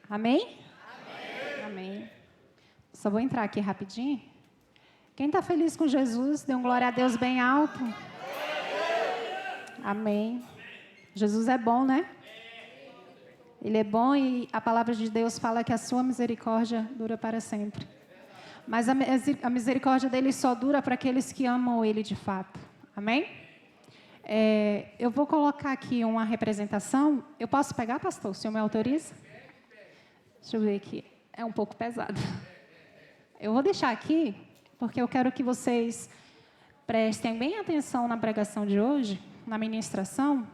Amém? Amém? Amém. Só vou entrar aqui rapidinho. Quem está feliz com Jesus, dê um glória a Deus bem alto. Amém. Jesus é bom, né? Ele é bom e a palavra de Deus fala que a sua misericórdia dura para sempre. Mas a misericórdia dele só dura para aqueles que amam ele de fato. Amém? Eu vou colocar aqui uma representação. Eu posso pegar, pastor? O senhor me autoriza? Deixa eu ver aqui. É um pouco pesado. Eu vou deixar aqui, porque eu quero que vocês prestem bem atenção na pregação de hoje, na ministração.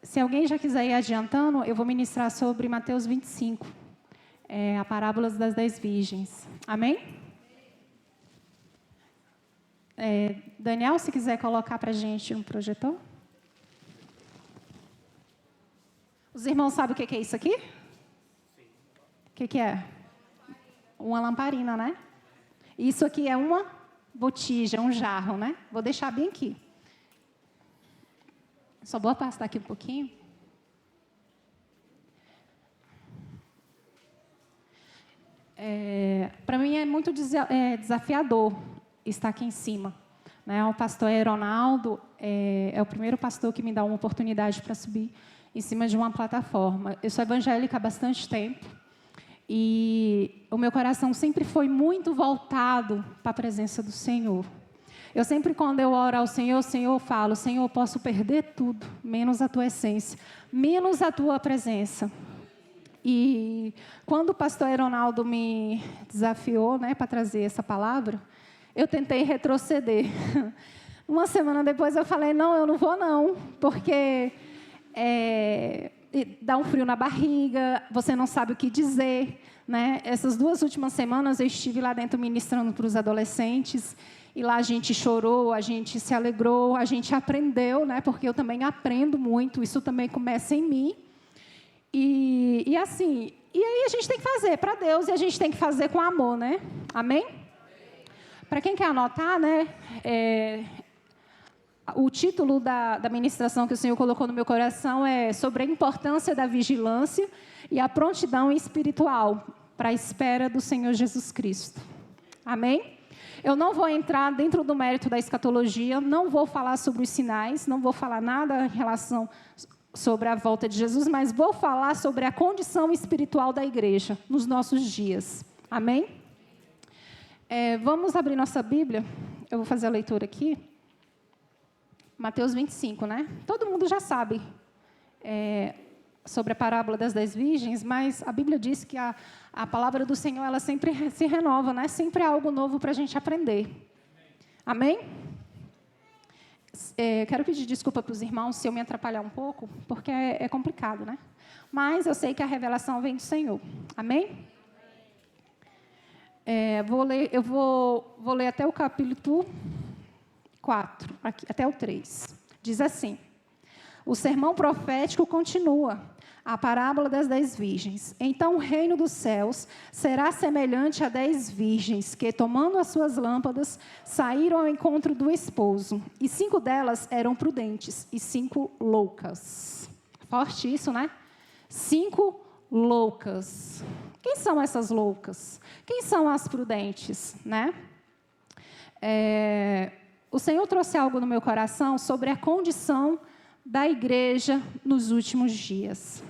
Se alguém já quiser ir adiantando, eu vou ministrar sobre Mateus 25, a parábola das 10 virgens. Amém? Daniel, se quiser colocar para a gente um projetor. Os irmãos sabem o que é isso aqui? O que é? Uma lamparina, né? Isso aqui é uma botija, um jarro, né? Vou deixar bem aqui. Só vou afastar aqui um pouquinho. Para mim é muito desafiador estar aqui em cima. Né? O pastor Ronaldo é o primeiro pastor que me dá uma oportunidade para subir em cima de uma plataforma. Eu sou evangélica há bastante tempo. E o meu coração sempre foi muito voltado para a presença do Senhor. Eu sempre, quando eu oro ao Senhor, eu falo: Senhor, eu posso perder tudo, menos a tua essência, menos a tua presença. E quando o pastor Ronaldo me desafiou, né, para trazer essa palavra, eu tentei retroceder. Uma semana depois eu falei: não, eu não vou não, porque dá um frio na barriga, você não sabe o que dizer. Né? Essas 2 últimas semanas eu estive lá dentro ministrando para os adolescentes, e lá a gente chorou, a gente se alegrou, a gente aprendeu, né? Porque eu também aprendo muito, isso também começa em mim. E assim, e aí a gente tem que fazer para Deus, e a gente tem que fazer com amor, né? Amém? Para quem quer anotar, né? O título da ministração que o Senhor colocou no meu coração é sobre a importância da vigilância e a prontidão espiritual para a espera do Senhor Jesus Cristo. Amém? Eu não vou entrar dentro do mérito da escatologia, não vou falar sobre os sinais, não vou falar nada em relação sobre a volta de Jesus, mas vou falar sobre a condição espiritual da igreja nos nossos dias. Amém? Vamos abrir nossa Bíblia. Eu vou fazer a leitura aqui. Mateus 25, né? Todo mundo já sabe sobre a parábola das 10 virgens, mas a Bíblia diz que a palavra do Senhor, ela sempre se renova, né? Sempre há algo novo para a gente aprender. Amém? Quero pedir desculpa para os irmãos se eu me atrapalhar um pouco, porque é complicado, né? Mas eu sei que a revelação vem do Senhor. Amém? Eu vou ler até o capítulo 4, aqui, até o 3. Diz assim: o sermão profético continua. A parábola das 10 virgens. Então o reino dos céus será semelhante a 10 virgens que, tomando as suas lâmpadas, saíram ao encontro do esposo. E 5 delas eram prudentes e 5 loucas. Forte isso, né? 5 loucas. Quem são essas loucas? Quem são as prudentes, né? O Senhor trouxe algo no meu coração sobre a condição da igreja nos últimos dias.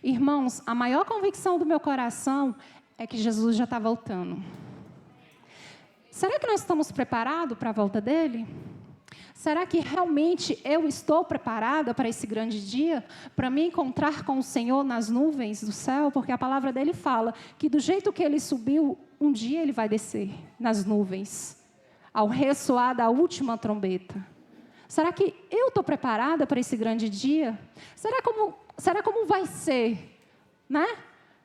Irmãos, a maior convicção do meu coração é que Jesus já está voltando. Será que nós estamos preparados para a volta dele? Será que realmente eu estou preparada para esse grande dia? Para me encontrar com o Senhor nas nuvens do céu? Porque a palavra dele fala que do jeito que ele subiu, um dia ele vai descer nas nuvens, ao ressoar da última trombeta. Será que eu estou preparada para esse grande dia? Será como vai ser, né?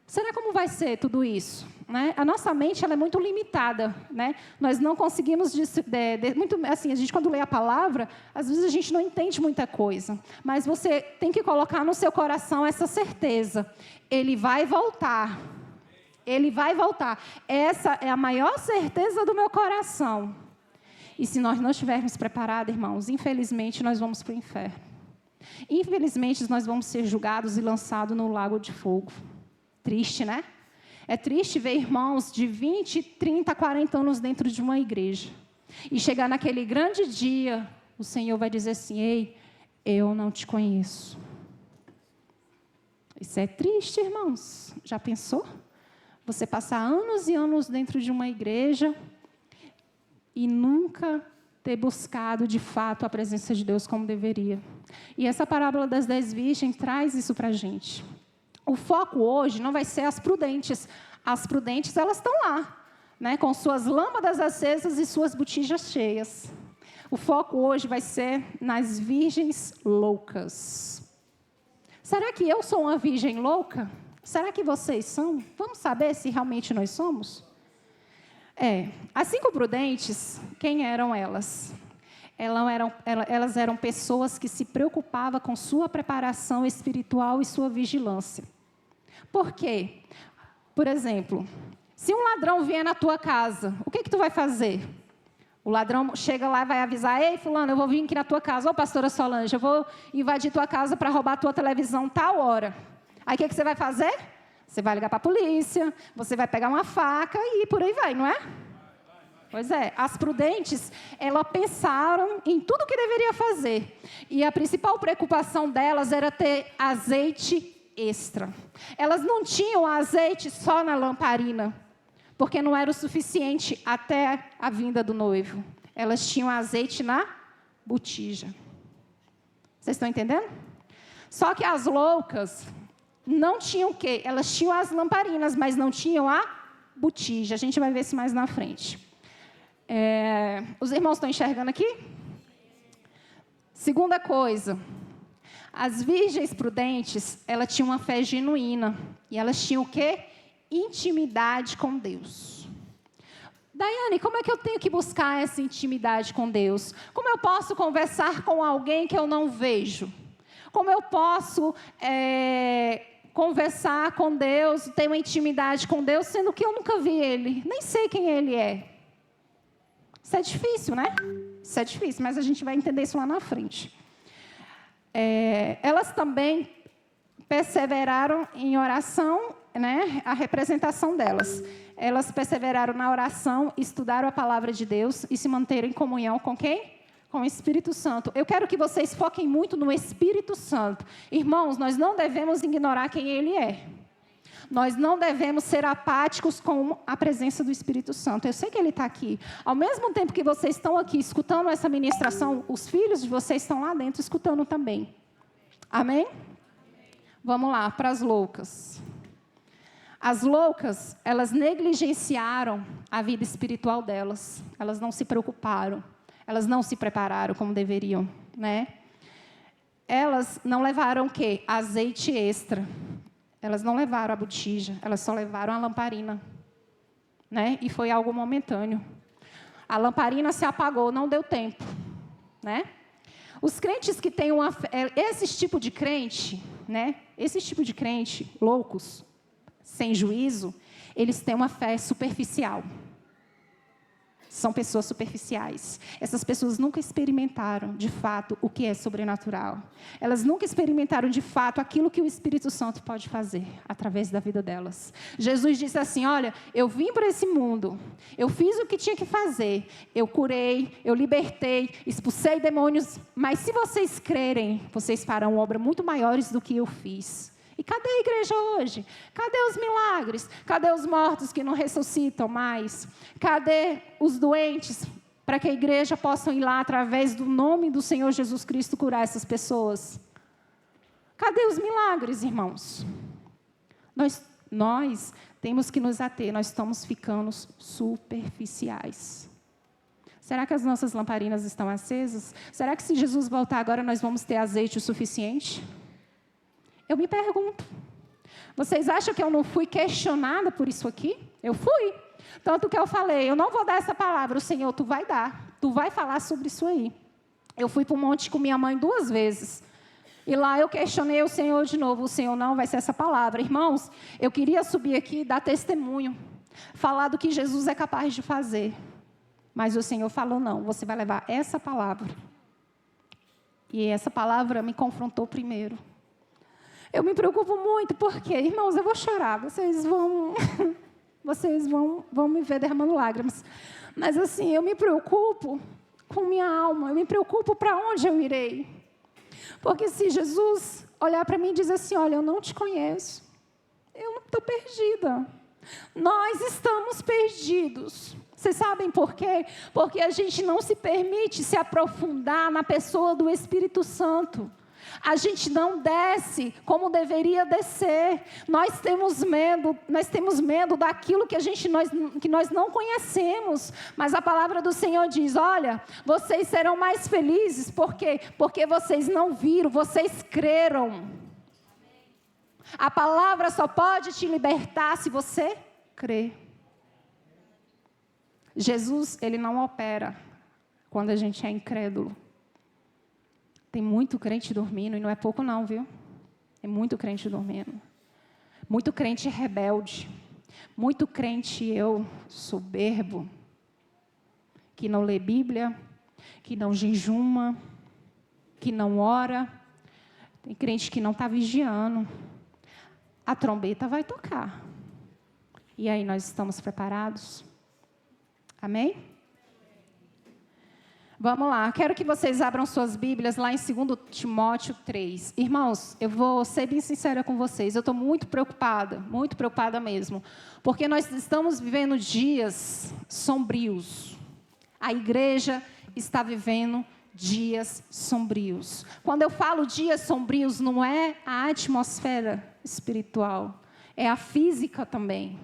Será como vai ser tudo isso? Né? A nossa mente ela é muito limitada, né? Nós não conseguimos muito assim, a gente quando lê a palavra, às vezes a gente não entende muita coisa, mas você tem que colocar no seu coração essa certeza: ele vai voltar. Ele vai voltar. Essa é a maior certeza do meu coração. E se nós não estivermos preparados, irmãos, infelizmente nós vamos para o inferno. Infelizmente nós vamos ser julgados e lançados no lago de fogo. Triste, né? É triste ver irmãos de 20, 30, 40 anos dentro de uma igreja. E chegar naquele grande dia, o Senhor vai dizer assim: ei, eu não te conheço. Isso é triste, irmãos. Já pensou? Você passar anos e anos dentro de uma igreja e nunca ter buscado, de fato, a presença de Deus como deveria. E essa parábola das 10 virgens traz isso para a gente. O foco hoje não vai ser as prudentes. As prudentes, elas estão lá, né, com suas lâmpadas acesas e suas botijas cheias. O foco hoje vai ser nas virgens loucas. Será que eu sou uma virgem louca? Será que vocês são? Vamos saber se realmente nós somos? As 5 prudentes, quem eram elas? Elas eram pessoas que se preocupavam com sua preparação espiritual e sua vigilância. Por quê? Por exemplo, se um ladrão vier na tua casa, o que tu vai fazer? O ladrão chega lá e vai avisar: ei, fulano, eu vou vir aqui na tua casa. Ô, pastora Solange, eu vou invadir tua casa para roubar tua televisão tal hora. Aí o que você vai fazer? Você vai ligar para a polícia, você vai pegar uma faca e por aí vai, não é? Pois é, as prudentes, elas pensaram em tudo o que deveria fazer. E a principal preocupação delas era ter azeite extra. Elas não tinham azeite só na lamparina, porque não era o suficiente até a vinda do noivo. Elas tinham azeite na botija. Vocês estão entendendo? Só que as loucas não tinham o quê? Elas tinham as lamparinas, mas não tinham a botija. A gente vai ver isso mais na frente. Os irmãos estão enxergando aqui? Segunda coisa. As virgens prudentes, elas tinham uma fé genuína. E elas tinham o quê? Intimidade com Deus. Daiane, como é que eu tenho que buscar essa intimidade com Deus? Como eu posso conversar com alguém que eu não vejo? Como eu posso conversar com Deus, ter uma intimidade com Deus, sendo que eu nunca vi Ele? Nem sei quem Ele é. Isso é difícil, né? Isso é difícil, mas a gente vai entender isso lá na frente. Elas também perseveraram em oração, né? A representação delas. Elas perseveraram na oração, estudaram a palavra de Deus e se manteram em comunhão com quem? Com o Espírito Santo. Eu quero que vocês foquem muito no Espírito Santo. Irmãos, nós não devemos ignorar quem Ele é. Nós não devemos ser apáticos com a presença do Espírito Santo. Eu sei que Ele está aqui. Ao mesmo tempo que vocês estão aqui escutando essa ministração, os filhos de vocês estão lá dentro escutando também. Amém? Vamos lá, para as loucas. As loucas, elas negligenciaram a vida espiritual delas. Elas não se preocuparam. Elas não se prepararam como deveriam, né? Elas não levaram o quê? Azeite extra. Elas não levaram a botija, elas só levaram a lamparina, né? E foi algo momentâneo. A lamparina se apagou, não deu tempo, né? Os crentes que têm esse tipo de crente, né? Esse tipo de crente, loucos, sem juízo, eles têm uma fé superficial. São pessoas superficiais. Essas pessoas nunca experimentaram, de fato, o que é sobrenatural. Elas nunca experimentaram, de fato, aquilo que o Espírito Santo pode fazer através da vida delas. Jesus disse assim: olha, eu vim para esse mundo, eu fiz o que tinha que fazer, eu curei, eu libertei, expulsei demônios, mas se vocês crerem, vocês farão obras muito maiores do que eu fiz. E cadê a igreja hoje? Cadê os milagres? Cadê os mortos que não ressuscitam mais? Cadê os doentes para que a igreja possa ir lá através do nome do Senhor Jesus Cristo curar essas pessoas? Cadê os milagres, irmãos? Nós temos que nos ater, nós estamos ficando superficiais. Será que as nossas lamparinas estão acesas? Será que se Jesus voltar agora nós vamos ter azeite o suficiente? Eu me pergunto, vocês acham que eu não fui questionada por isso aqui? Eu fui. Tanto que eu falei, eu não vou dar essa palavra, o Senhor, tu vai dar, tu vai falar sobre isso aí. Eu fui para o monte com minha mãe 2 vezes. E lá eu questionei o Senhor de novo, o Senhor, não vai ser essa palavra. Irmãos, eu queria subir aqui e dar testemunho, falar do que Jesus é capaz de fazer. Mas o Senhor falou, não, você vai levar essa palavra. E essa palavra me confrontou primeiro. Eu me preocupo muito, porque, irmãos, eu vou chorar, vocês vão me ver derramando lágrimas. Mas assim, eu me preocupo com minha alma, eu me preocupo para onde eu irei. Porque se Jesus olhar para mim e dizer assim, olha, eu não te conheço, eu não estou perdida. Nós estamos perdidos. Vocês sabem por quê? Porque a gente não se permite se aprofundar na pessoa do Espírito Santo. A gente não desce como deveria descer. Nós temos medo daquilo que nós não conhecemos. Mas a palavra do Senhor diz, olha, vocês serão mais felizes, por quê? Porque vocês não viram, vocês creram. A palavra só pode te libertar se você crer. Jesus, ele não opera quando a gente é incrédulo. Tem muito crente dormindo, e não é pouco não, viu? Tem muito crente dormindo. Muito crente rebelde. Muito crente soberbo. Que não lê Bíblia, que não jejuma, que não ora. Tem crente que não está vigiando. A trombeta vai tocar. E aí, nós estamos preparados? Amém? Vamos lá, quero que vocês abram suas Bíblias lá em 2 Timóteo 3. Irmãos, eu vou ser bem sincera com vocês, eu estou muito preocupada mesmo, porque nós estamos vivendo dias sombrios. A igreja está vivendo dias sombrios. Quando eu falo dias sombrios, não é a atmosfera espiritual, é a física também.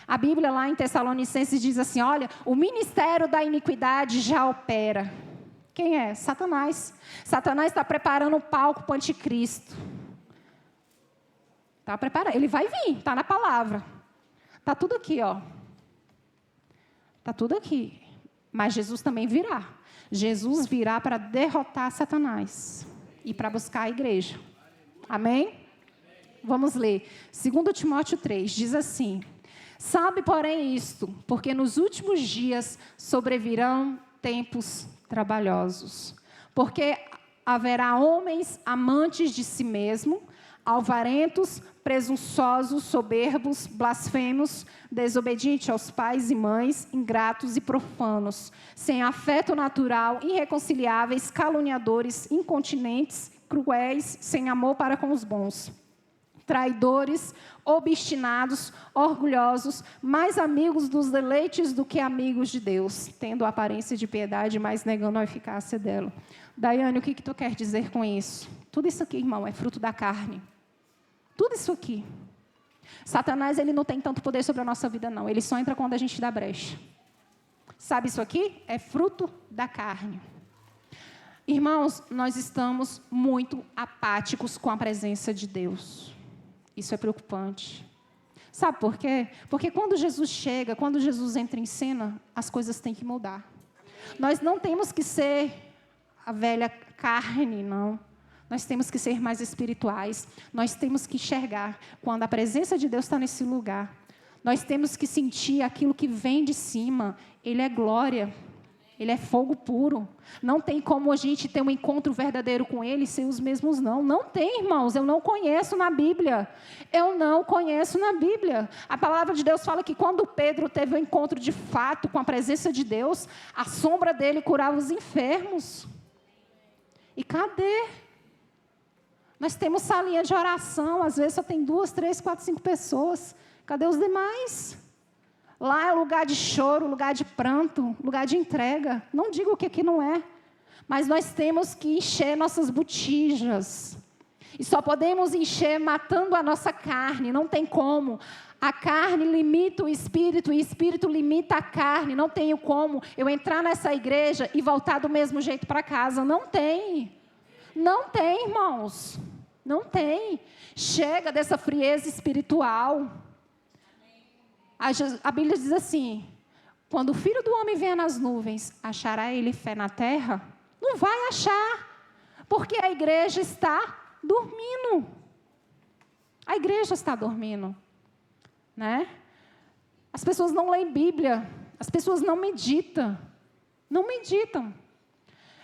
A Bíblia lá em Tessalonicenses diz assim, olha, o ministério da iniquidade já opera. Quem é? Satanás. Satanás está preparando o palco para o anticristo. Está preparando, ele vai vir, está na palavra. Está tudo aqui, ó. Está tudo aqui. Mas Jesus também virá. Jesus virá para derrotar Satanás e para buscar a igreja. Amém? Vamos ler. 2 Timóteo 3, diz assim... Sabe, porém, isto, porque nos últimos dias sobrevirão tempos trabalhosos. Porque haverá homens amantes de si mesmo, alvarentos, presunçosos, soberbos, blasfemos, desobedientes aos pais e mães, ingratos e profanos, sem afeto natural, irreconciliáveis, caluniadores, incontinentes, cruéis, sem amor para com os bons. Traidores, obstinados, orgulhosos, mais amigos dos deleites do que amigos de Deus, tendo a aparência de piedade, mas negando a eficácia dela. Daiane, o que tu quer dizer com isso? Tudo isso aqui, irmão, é fruto da carne. Tudo isso aqui. Satanás, ele não tem tanto poder sobre a nossa vida, não. Ele só entra quando a gente dá brecha. Sabe isso aqui? É fruto da carne. Irmãos, nós estamos muito apáticos com a presença de Deus. Isso é preocupante. Sabe por quê? Porque quando Jesus chega, quando Jesus entra em cena, as coisas têm que mudar. Nós não temos que ser a velha carne, não. Nós temos que ser mais espirituais. Nós temos que enxergar quando a presença de Deus está nesse lugar. Nós temos que sentir aquilo que vem de cima. Ele é glória. Ele é fogo puro. Não tem como a gente ter um encontro verdadeiro com Ele sem os mesmos não. Não tem, irmãos. Eu não conheço na Bíblia. Eu não conheço na Bíblia. A palavra de Deus fala que quando Pedro teve um encontro de fato com a presença de Deus, a sombra dele curava os enfermos. E cadê? Nós temos salinha de oração. Às vezes só tem 2, 3, 4, 5 pessoas. Cadê os demais? Lá é lugar de choro, lugar de pranto, lugar de entrega. Não digo que aqui não é. Mas nós temos que encher nossas botijas. E só podemos encher matando a nossa carne. Não tem como. A carne limita o espírito e o espírito limita a carne. Não tenho como eu entrar nessa igreja e voltar do mesmo jeito para casa. Não tem. Não tem, irmãos. Não tem. Chega dessa frieza espiritual. A Bíblia diz assim, quando o Filho do Homem vier nas nuvens, achará ele fé na terra? Não vai achar, porque a igreja está dormindo. A igreja está dormindo, né? As pessoas não leem Bíblia, as pessoas não meditam.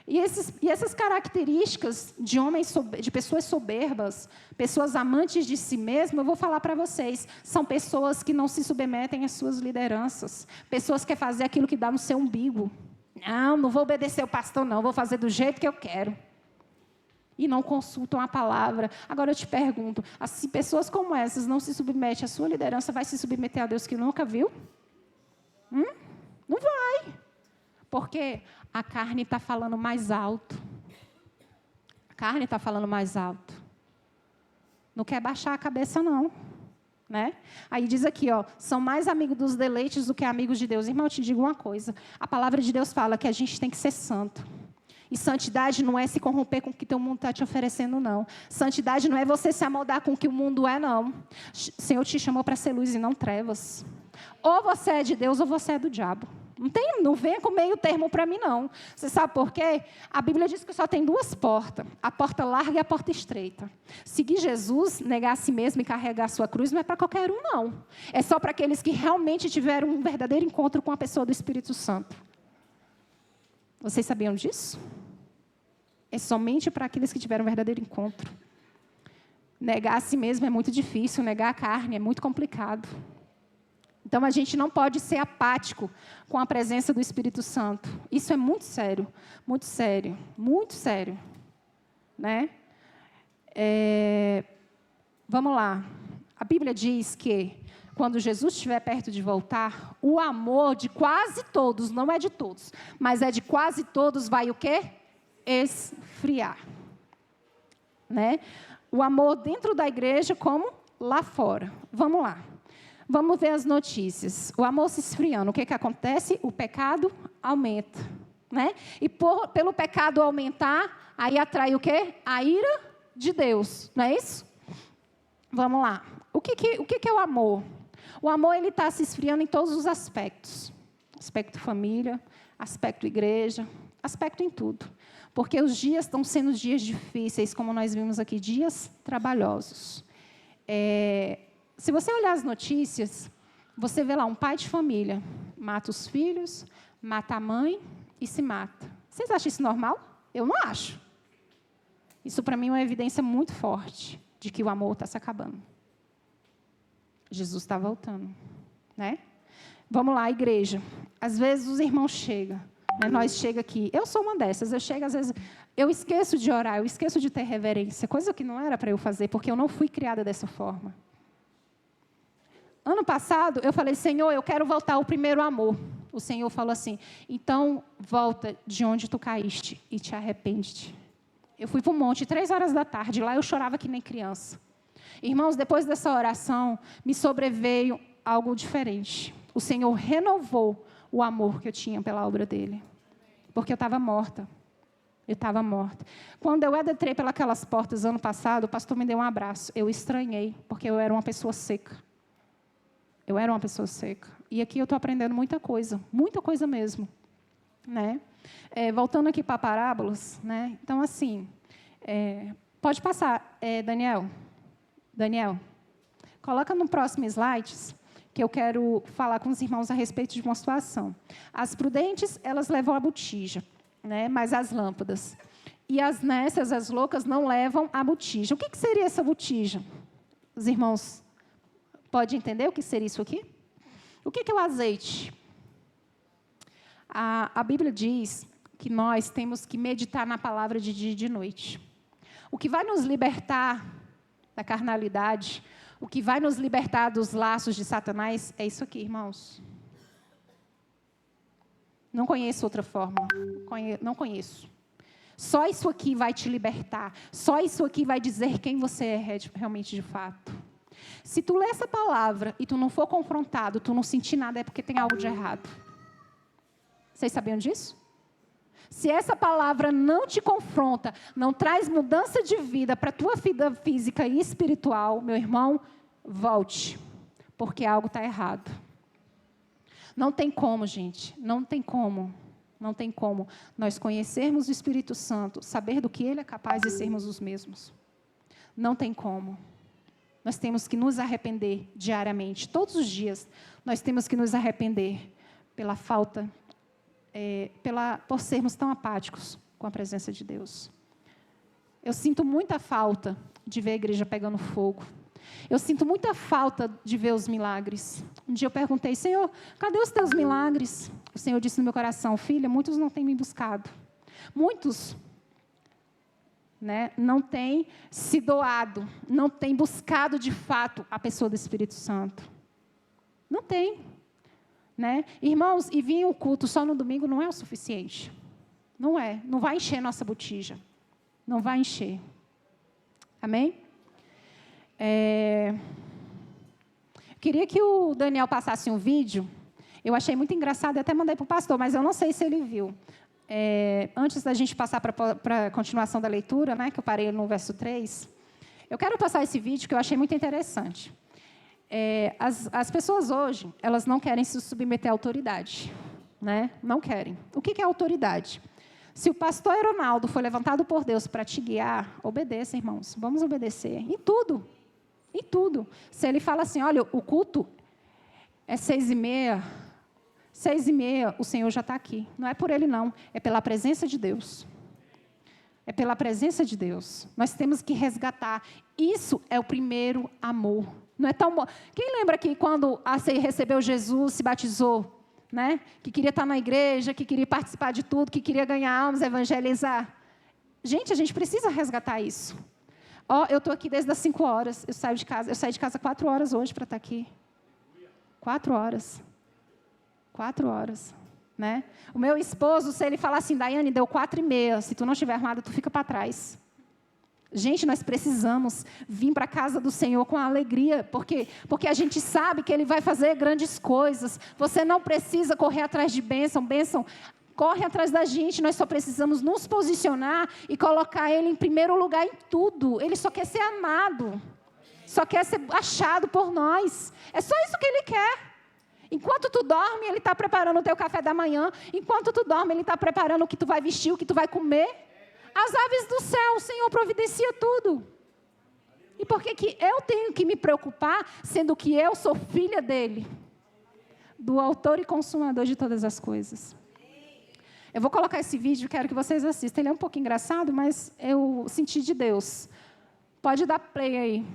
E essas características de homens, de pessoas soberbas, pessoas amantes de si mesmas, eu vou falar para vocês, são pessoas que não se submetem às suas lideranças, pessoas que querem fazer aquilo que dá no seu umbigo. Não vou obedecer o pastor, não, vou fazer do jeito que eu quero. E não consultam a palavra. Agora eu te pergunto, se pessoas como essas não se submetem à sua liderança, vai se submeter a Deus que nunca viu? Não vai. Porque a carne está falando mais alto. A carne está falando mais alto. Não quer baixar a cabeça, não. Né? Aí diz aqui, são mais amigos dos deleites do que amigos de Deus. Irmão, eu te digo uma coisa. A palavra de Deus fala que a gente tem que ser santo. E santidade não é se corromper com o que o mundo está te oferecendo, não. Santidade não é você se amoldar com o que o mundo é, não. O Senhor te chamou para ser luz e não trevas. Ou você é de Deus ou você é do diabo. Não venha com meio termo para mim, não. Você sabe por quê? A Bíblia diz que só tem duas portas. A porta larga e a porta estreita. Seguir Jesus, negar a si mesmo e carregar a sua cruz, não é para qualquer um, não. É só para aqueles que realmente tiveram um verdadeiro encontro com a pessoa do Espírito Santo. Vocês sabiam disso? É somente para aqueles que tiveram um verdadeiro encontro. Negar a si mesmo é muito difícil, negar a carne é muito complicado. Então, a gente não pode ser apático com a presença do Espírito Santo. Isso é muito sério, muito sério, muito sério. Né? Vamos lá. A Bíblia diz que, quando Jesus estiver perto de voltar, o amor de quase todos, não é de todos, mas é de quase todos, vai o quê? Esfriar. Né? O amor dentro da igreja como lá fora. Vamos lá. Vamos ver as notícias. O amor se esfriando. O que acontece? O pecado aumenta. Né? E pelo pecado aumentar, aí atrai o quê? A ira de Deus. Não é isso? Vamos lá. O que é o amor? O amor está se esfriando em todos os aspectos. Aspecto família, aspecto igreja, aspecto em tudo. Porque os dias estão sendo dias difíceis, como nós vimos aqui, dias trabalhosos. Se você olhar as notícias, você vê lá um pai de família, mata os filhos, mata a mãe e se mata. Vocês acham isso normal? Eu não acho. Isso, para mim, é uma evidência muito forte de que o amor está se acabando. Jesus está voltando. Né? Vamos lá, igreja. Às vezes os irmãos chegam. Né? Nós chegamos aqui. Eu sou uma dessas. Eu chego, às vezes, eu esqueço de orar, eu esqueço de ter reverência. Coisa que não era para eu fazer, porque eu não fui criada dessa forma. Ano passado, eu falei, Senhor, eu quero voltar ao primeiro amor. O Senhor falou assim, então, volta de onde tu caíste e te arrepende-te. Eu fui para o monte, 3 horas da tarde, lá eu chorava que nem criança. Irmãos, depois dessa oração, me sobreveio algo diferente. O Senhor renovou o amor que eu tinha pela obra dEle. Porque eu estava morta. Eu estava morta. Quando eu entrei pelas portas ano passado, o pastor me deu um abraço. Eu estranhei, porque eu era uma pessoa seca. Eu era uma pessoa seca. E aqui eu estou aprendendo muita coisa mesmo. Né? Voltando aqui para parábolas, né? Então, assim, pode passar, Daniel, coloca no próximo slide, que eu quero falar com os irmãos a respeito de uma situação. As prudentes, elas levam a botija, né? Mas as lâmpadas. E as nécias, as loucas, não levam a botija. O que seria essa botija? Os irmãos podem entender o que seria isso aqui? O que é o azeite? A Bíblia diz que nós temos que meditar na palavra de dia e de noite. O que vai nos libertar da carnalidade, o que vai nos libertar dos laços de Satanás, é isso aqui, irmãos. Não conheço outra forma. Não conheço. Só isso aqui vai te libertar. Só isso aqui vai dizer quem você é realmente de fato. Se tu ler essa palavra e tu não for confrontado, tu não sentir nada, é porque tem algo de errado. Vocês sabiam disso? Se essa palavra não te confronta, não traz mudança de vida para a tua vida física e espiritual, meu irmão, volte, porque algo está errado. Não tem como, gente, não tem como nós conhecermos o Espírito Santo, saber do que Ele é capaz de sermos os mesmos. Não tem como. Nós temos que nos arrepender diariamente, todos os dias, nós temos que nos arrepender pela falta, por sermos tão apáticos com a presença de Deus. Eu sinto muita falta de ver a igreja pegando fogo. Eu sinto muita falta de ver os milagres. Um dia eu perguntei, Senhor, cadê os teus milagres? O Senhor disse no meu coração, filha, muitos não têm me buscado. Muitos, não têm se doado, não têm buscado de fato a pessoa do Espírito Santo. Não tem. Irmãos, e vir o culto só no domingo não é o suficiente. Não é. Não vai encher nossa botija. Não vai encher. Amém? Queria que o Daniel passasse um vídeo. Eu achei muito engraçado e até mandei para o pastor, mas eu não sei se ele viu. Antes da gente passar para a continuação da leitura, que eu parei no verso 3, eu quero passar esse vídeo que eu achei muito interessante. As pessoas hoje, elas não querem se submeter à autoridade. Não querem. O que é autoridade? Se o pastor Ronaldo foi levantado por Deus para te guiar, obedeça, irmãos. Vamos obedecer. Em tudo. Em tudo. Se ele fala assim, olha, o culto é 6h30, 6h30, o Senhor já está aqui. Não é por ele, não. É pela presença de Deus. É pela presença de Deus. Nós temos que resgatar. Isso é o primeiro amor. Não é tão bom. Quem lembra que quando a Sei recebeu Jesus, se batizou, que queria estar na igreja, que queria participar de tudo, que queria ganhar almas, evangelizar? Gente, a gente precisa resgatar isso. Eu estou aqui desde as 5 horas. Eu saí de casa 4 horas hoje para estar aqui. 4 horas. 4 horas. O meu esposo, se ele falar assim, Daiane, deu 4h30, se tu não estiver arrumada, tu fica para trás. Gente, nós precisamos vir para a casa do Senhor com alegria, porque a gente sabe que Ele vai fazer grandes coisas. Você não precisa correr atrás de bênção, corre atrás da gente. Nós só precisamos nos posicionar e colocar Ele em primeiro lugar em tudo. Ele só quer ser amado, só quer ser achado por nós. É só isso que Ele quer. Enquanto tu dorme, Ele está preparando o teu café da manhã. Enquanto tu dorme, Ele está preparando o que tu vai vestir, o que tu vai comer. As aves do céu, o Senhor providencia tudo. E por que eu tenho que me preocupar, sendo que eu sou filha dEle? Do autor e consumador de todas as coisas. Eu vou colocar esse vídeo, quero que vocês assistam. Ele é um pouco engraçado, mas eu senti de Deus. Pode dar play aí.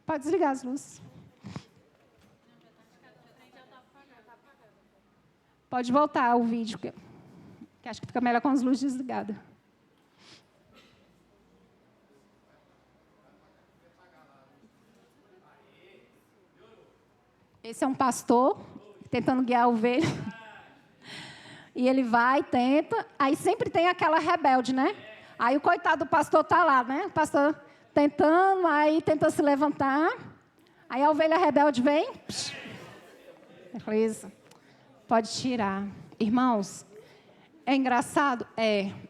Pode desligar as luzes. Pode voltar o vídeo, que acho que fica melhor com as luzes desligadas. Esse é um pastor tentando guiar a ovelha. E ele vai, tenta. Aí sempre tem aquela rebelde, Aí o coitado do pastor está lá, O pastor tentando, aí tenta se levantar. Aí a ovelha rebelde vem. Beleza. Pode tirar. Irmãos, é engraçado?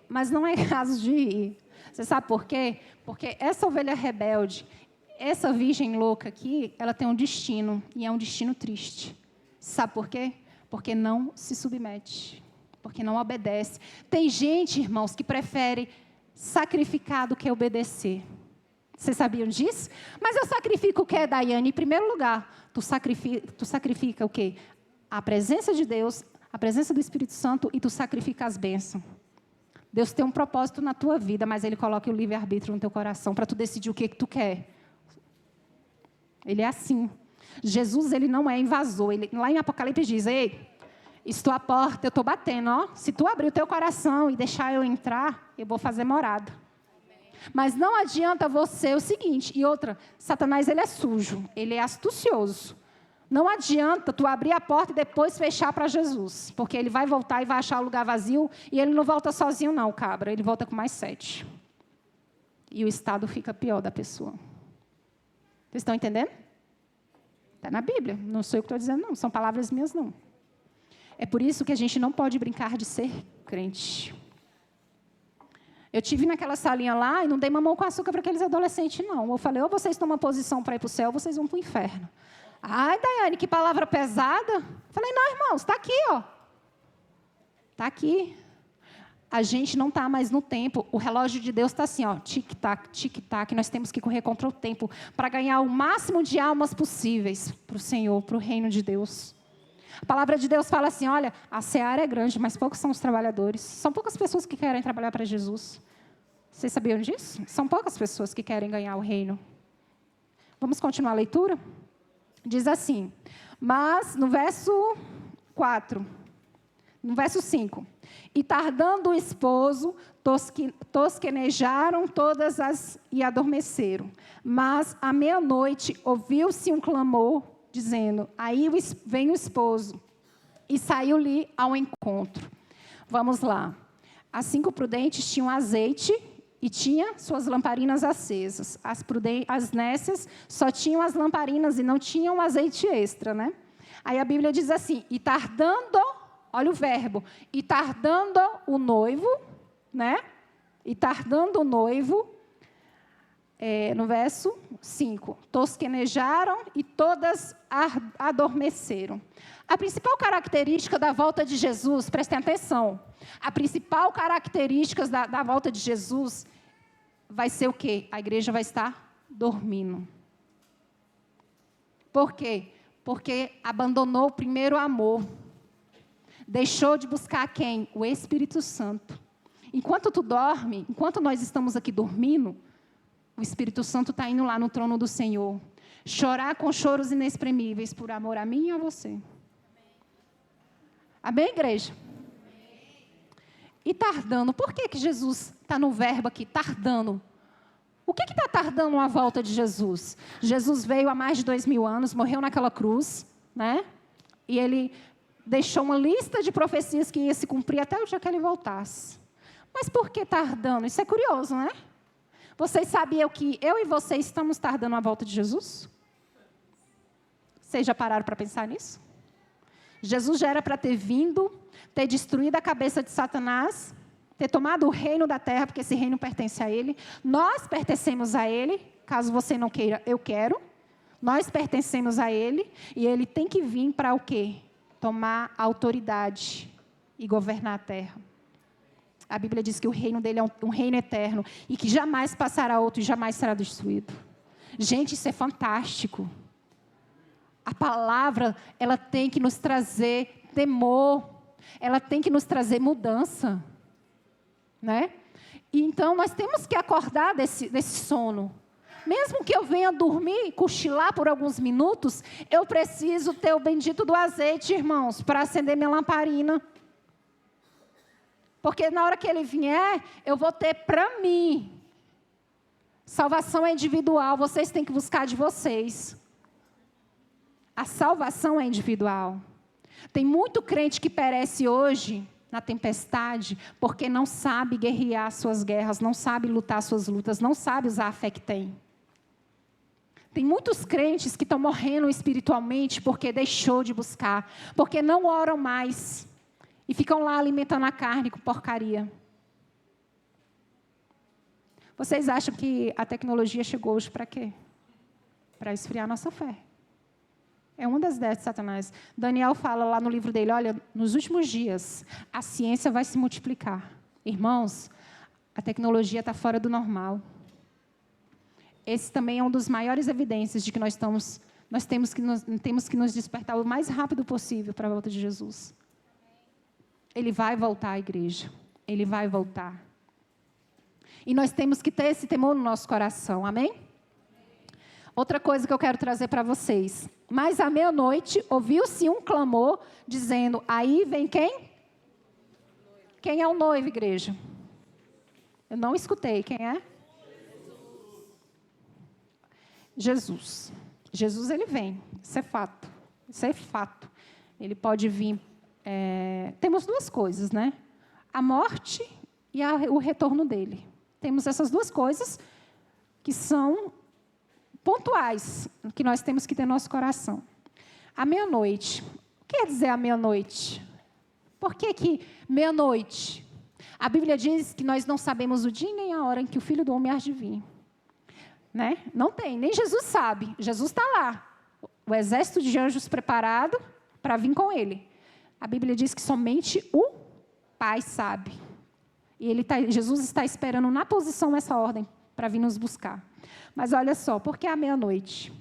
Mas não é caso de ir. Você sabe por quê? Porque essa ovelha rebelde, essa virgem louca aqui, ela tem um destino, e é um destino triste. Sabe por quê? Porque não se submete, porque não obedece. Tem gente, irmãos, que prefere sacrificar do que obedecer. Vocês sabiam disso? Mas eu sacrifico o que, Daiane? Em primeiro lugar, tu sacrifica o quê? A presença de Deus, a presença do Espírito Santo, e tu sacrifica as bênçãos. Deus tem um propósito na tua vida, mas Ele coloca o livre-arbítrio no teu coração para tu decidir o que tu quer. Ele é assim. Jesus, Ele não é invasor. Lá em Apocalipse diz, ei, estou à porta, eu estou batendo. Se tu abrir o teu coração e deixar eu entrar, eu vou fazer morada. Mas não adianta você o seguinte, e outra, Satanás, ele é sujo, ele é astucioso. Não adianta tu abrir a porta e depois fechar para Jesus, porque ele vai voltar e vai achar o lugar vazio, e ele não volta sozinho não, cabra, ele volta com mais 7. E o estado fica pior da pessoa. Vocês estão entendendo? Está na Bíblia, não sou eu que estou dizendo não, são palavras minhas não. É por isso que a gente não pode brincar de ser crente. Eu tive naquela salinha lá e não dei mamão com açúcar para aqueles adolescentes, não. Eu falei, ou vocês tomam posição para ir para o céu, ou vocês vão para o inferno. Ai, Daiane, que palavra pesada. Eu falei, não, irmãos, está aqui, ó. Está aqui. A gente não está mais no tempo. O relógio de Deus está assim, ó, tic-tac, tic-tac. Nós temos que correr contra o tempo para ganhar o máximo de almas possíveis para o Senhor, para o reino de Deus. A palavra de Deus fala assim, olha, a seara é grande, mas poucos são os trabalhadores. São poucas pessoas que querem trabalhar para Jesus. Vocês sabiam disso? São poucas pessoas que querem ganhar o reino. Vamos continuar a leitura? Diz assim, mas no verso 4, no verso 5, e tardando o esposo, tosquenejaram todas e adormeceram. Mas à meia-noite ouviu-se um clamor, dizendo, aí vem o esposo, e saiu-lhe ao encontro. Vamos lá. As 5 prudentes tinham azeite e tinha suas lamparinas acesas. As nécias só tinham as lamparinas e não tinham azeite extra, né? Aí a Bíblia diz assim, e tardando, olha o verbo, e tardando o noivo, né? E tardando o noivo, no verso 5, tosquenejaram e todas adormeceram. A principal característica da volta de Jesus, prestem atenção, a principal característica da volta de Jesus vai ser o quê? A igreja vai estar dormindo. Por quê? Porque abandonou o primeiro amor. Deixou de buscar quem? O Espírito Santo. Enquanto tu dorme, enquanto nós estamos aqui dormindo, o Espírito Santo está indo lá no trono do Senhor. Chorar com choros inexprimíveis por amor a mim e a você. Amém, igreja? E tardando. Por que Jesus está no verbo aqui, tardando? O que está tardando a volta de Jesus? Jesus veio há mais de 2000 anos, morreu naquela cruz, né? E ele deixou uma lista de profecias que ia se cumprir até o dia que ele voltasse. Mas por que tardando? Isso é curioso, né? Vocês sabiam que eu e você estamos tardando a volta de Jesus? Vocês já pararam para pensar nisso? Jesus já era para ter vindo, ter destruído a cabeça de Satanás, ter tomado o reino da terra, porque esse reino pertence a ele. Nós pertencemos a ele, caso você não queira, eu quero. Nós pertencemos a ele, e ele tem que vir para o quê? Tomar a autoridade e governar a terra. A Bíblia diz que o reino dele é um reino eterno, e que jamais passará outro e jamais será destruído. Gente, isso é fantástico. A palavra, ela tem que nos trazer temor, ela tem que nos trazer mudança, né? E então, nós temos que acordar desse sono. Mesmo que eu venha dormir, cochilar por alguns minutos, eu preciso ter o bendito do azeite, irmãos, para acender minha lamparina. Porque na hora que ele vier, eu vou ter para mim. Salvação é individual, vocês têm que buscar de vocês. A salvação é individual. Tem muito crente que perece hoje na tempestade porque não sabe guerrear suas guerras, não sabe lutar suas lutas, não sabe usar a fé que tem. Tem muitos crentes que estão morrendo espiritualmente porque deixou de buscar, porque não oram mais e ficam lá alimentando a carne com porcaria. Vocês acham que a tecnologia chegou hoje para quê? Para esfriar a nossa fé. É uma das ideias de Satanás. Daniel fala lá no livro dele, olha, nos últimos dias, a ciência vai se multiplicar. Irmãos, a tecnologia está fora do normal. Esse também é um dos maiores evidências de que nós temos que nos despertar o mais rápido possível para a volta de Jesus. Ele vai voltar à igreja. Ele vai voltar. E nós temos que ter esse temor no nosso coração, amém? Outra coisa que eu quero trazer para vocês. Mas à meia-noite, ouviu-se um clamor, dizendo, aí vem quem? Quem é o noivo, igreja? Eu não escutei, quem é? Jesus. Jesus, ele vem, isso é fato. Isso é fato. Ele pode vir, temos duas coisas, né? A morte e o retorno dele. Temos essas duas coisas que são pontuais, que nós temos que ter no nosso coração. À meia-noite. O que quer dizer à meia-noite? Por que meia-noite? A Bíblia diz que nós não sabemos o dia nem a hora em que o Filho do Homem há de vir. Né? Não tem, nem Jesus sabe. Jesus está lá. O exército de anjos preparado para vir com ele. A Bíblia diz que somente o Pai sabe. E Jesus está esperando na posição essa ordem para vir nos buscar. Mas olha só, por que à meia-noite?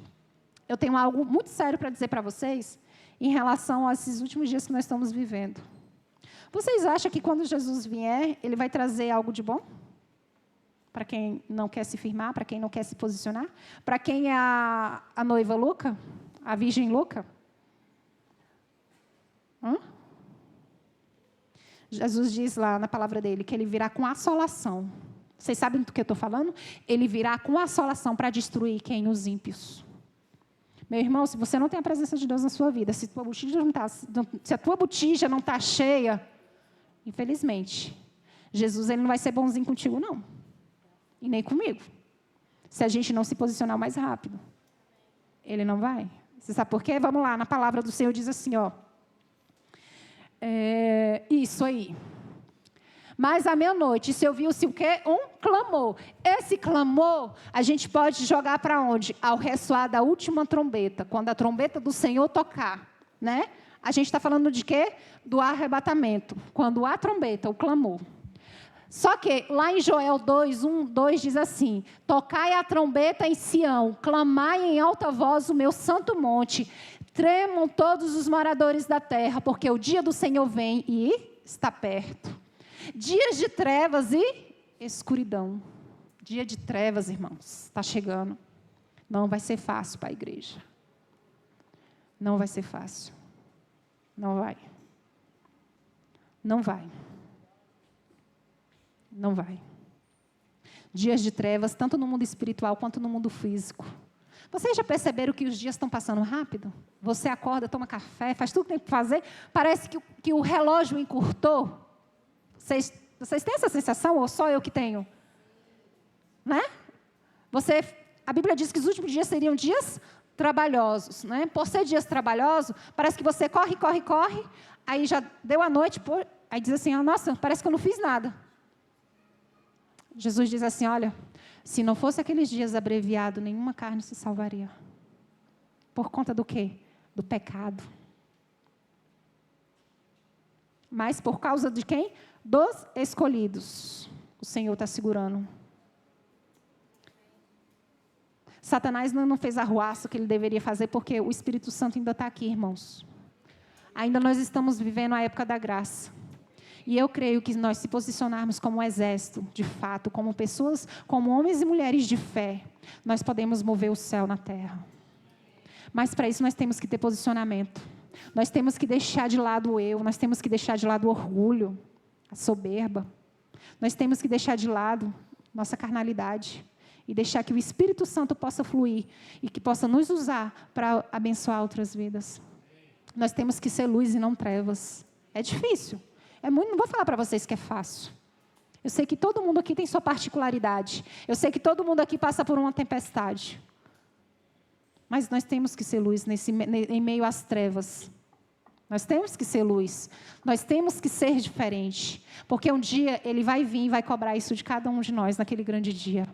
Eu tenho algo muito sério para dizer para vocês, em relação a esses últimos dias que nós estamos vivendo. Vocês acham que quando Jesus vier, ele vai trazer algo de bom? Para quem não quer se firmar, para quem não quer se posicionar? Para quem é a noiva louca? A virgem louca? Jesus diz lá na palavra dele que ele virá com assolação. Vocês sabem do que eu estou falando? Ele virá com assolação para destruir quem? Os ímpios. Meu irmão, se você não tem a presença de Deus na sua vida, se a tua botija não está cheia, infelizmente, Jesus ele não vai ser bonzinho contigo, não. E nem comigo. Se a gente não se posicionar mais rápido. Ele não vai. Você sabe por quê? Vamos lá, na palavra do Senhor diz assim, ó. Isso aí. Mas à meia-noite, se ouviu-se o quê? Um clamor. Esse clamor, a gente pode jogar para onde? Ao ressoar da última trombeta. Quando a trombeta do Senhor tocar, né? A gente está falando de quê? Do arrebatamento. Quando há trombeta, o clamor. Só que lá em Joel 2, 1, 2 diz assim: tocai a trombeta em Sião, clamai em alta voz o meu santo monte, tremam todos os moradores da terra, porque o dia do Senhor vem e está perto. Dias de trevas e escuridão. Dia de trevas, irmãos, está chegando. Não vai ser fácil para a igreja. Não vai ser fácil. Não vai. Não vai. Não vai. Dias de trevas, tanto no mundo espiritual quanto no mundo físico. Vocês já perceberam que os dias estão passando rápido? Você acorda, toma café, faz tudo que tem que fazer. Parece que o relógio encurtou. Vocês têm essa sensação ou só eu que tenho? Né? A Bíblia diz que os últimos dias seriam dias trabalhosos. Né? Por ser dias trabalhosos, parece que você corre, aí já deu a noite, aí diz assim, nossa, parece que eu não fiz nada. Jesus diz assim, olha, se não fosse aqueles dias abreviados, nenhuma carne se salvaria. Por conta do quê? Do pecado. Mas por causa de quem? Dos escolhidos. O Senhor está segurando. Satanás não fez a arruaça que ele deveria fazer, porque o Espírito Santo ainda está aqui, irmãos. Ainda nós estamos vivendo a época da graça. E eu creio que nós se posicionarmos como um exército, de fato, como pessoas, como homens e mulheres de fé, nós podemos mover o céu na terra. Mas para isso nós temos que ter posicionamento. Nós temos que deixar de lado o eu, nós temos que deixar de lado o orgulho, a soberba. Nós temos que deixar de lado nossa carnalidade e deixar que o Espírito Santo possa fluir e que possa nos usar para abençoar outras vidas. Nós temos que ser luz e não trevas. É difícil. Não vou falar para vocês que é fácil. Eu sei que todo mundo aqui tem sua particularidade. Eu sei que todo mundo aqui passa por uma tempestade. Mas nós temos que ser luz em meio às trevas. Nós temos que ser luz. Nós temos que ser diferente. Porque um dia Ele vai vir e vai cobrar isso de cada um de nós naquele grande dia.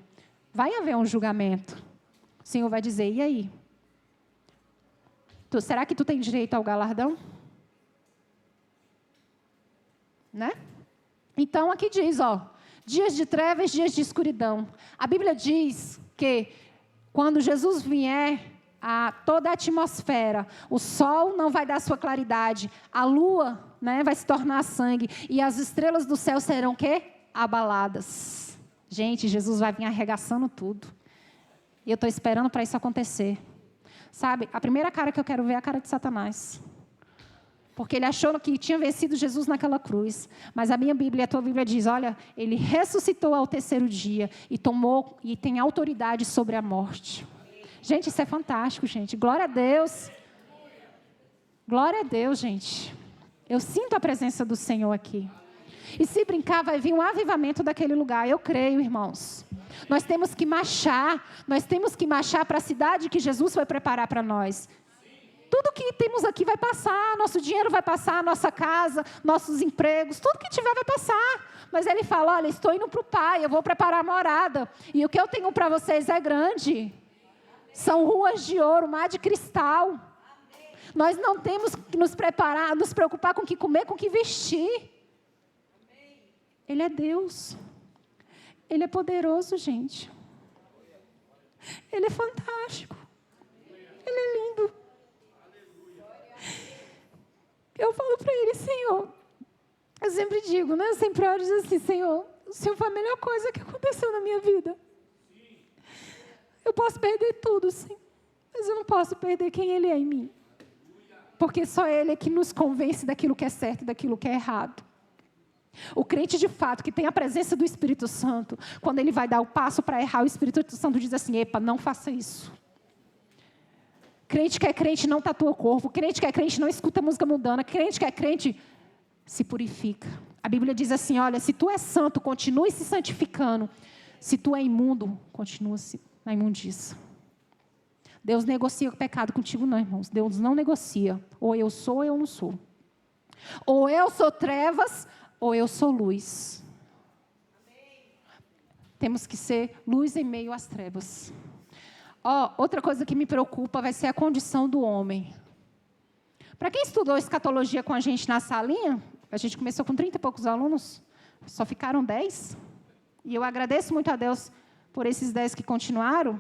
Vai haver um julgamento. O Senhor vai dizer, e aí? Será que tu tem direito ao galardão? Né? Então aqui diz, dias de trevas, dias de escuridão. A Bíblia diz que quando Jesus vier, toda a atmosfera, o sol não vai dar sua claridade, a lua, né, vai se tornar sangue e as estrelas do céu serão o quê? Abaladas. Gente, Jesus vai vir arregaçando tudo. E eu estou esperando para isso acontecer. Sabe, a primeira cara que eu quero ver é a cara de Satanás. Porque ele achou que tinha vencido Jesus naquela cruz. Mas a minha Bíblia, a tua Bíblia diz, olha, ele ressuscitou ao terceiro dia e tem autoridade sobre a morte. Gente, isso é fantástico, gente. Glória a Deus. Glória a Deus, gente. Eu sinto a presença do Senhor aqui. E se brincar, vai vir um avivamento daquele lugar. Eu creio, irmãos. Nós temos que marchar para a cidade que Jesus vai preparar para nós. Tudo que temos aqui vai passar, nosso dinheiro vai passar, nossa casa, nossos empregos, tudo que tiver vai passar. Mas Ele fala, olha, estou indo para o Pai, eu vou preparar a morada. E o que eu tenho para vocês é grande. São ruas de ouro, mar de cristal. Nós não temos que nos preocupar com o que comer, com o que vestir. Ele é Deus. Ele é poderoso, gente. Ele é fantástico. Ele é lindo. sempre digo, né? Eu sempre oro e digo assim, Senhor, o Senhor foi a melhor coisa que aconteceu na minha vida. Eu posso perder tudo, sim, mas eu não posso perder quem Ele é em mim. Porque só Ele é que nos convence daquilo que é certo e daquilo que é errado. O crente de fato, que tem a presença do Espírito Santo, quando ele vai dar o passo para errar, o Espírito Santo diz assim, epa, não faça isso. Crente que é crente não tatua o corpo, crente que é crente não escuta música mundana, crente que é crente se purifica. A Bíblia diz assim, olha, se tu é santo, continue se santificando. Se tu é imundo, continua na imundícia. Deus negocia o pecado contigo não, irmãos. Deus não negocia. Ou eu sou ou eu não sou. Ou eu sou trevas ou eu sou luz. Amém. Temos que ser luz em meio às trevas. Outra coisa que me preocupa vai ser a condição do homem. Para quem estudou escatologia com a gente na salinha, a gente começou com 30 e poucos alunos, só ficaram 10. E eu agradeço muito a Deus por esses 10 que continuaram,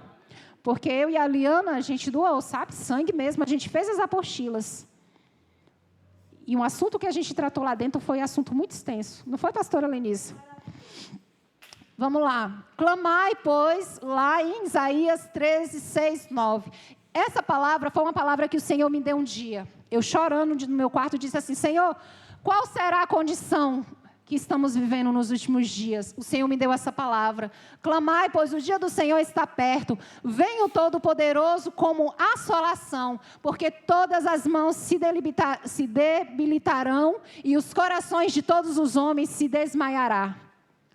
porque eu e a Liana, a gente doou, sabe, sangue mesmo, a gente fez as apostilas. E um assunto que a gente tratou lá dentro foi um assunto muito extenso. Não foi, pastora Lenise? Vamos lá. Clamai, pois, lá em Isaías 13, 6, 9. Essa palavra foi uma palavra que o Senhor me deu um dia. Eu chorando no meu quarto disse assim, Senhor, qual será a condição que estamos vivendo nos últimos dias? O Senhor me deu essa palavra. Clamai, pois o dia do Senhor está perto. Venha o Todo-Poderoso como assolação, porque todas as mãos se debilitarão e os corações de todos os homens se desmaiará.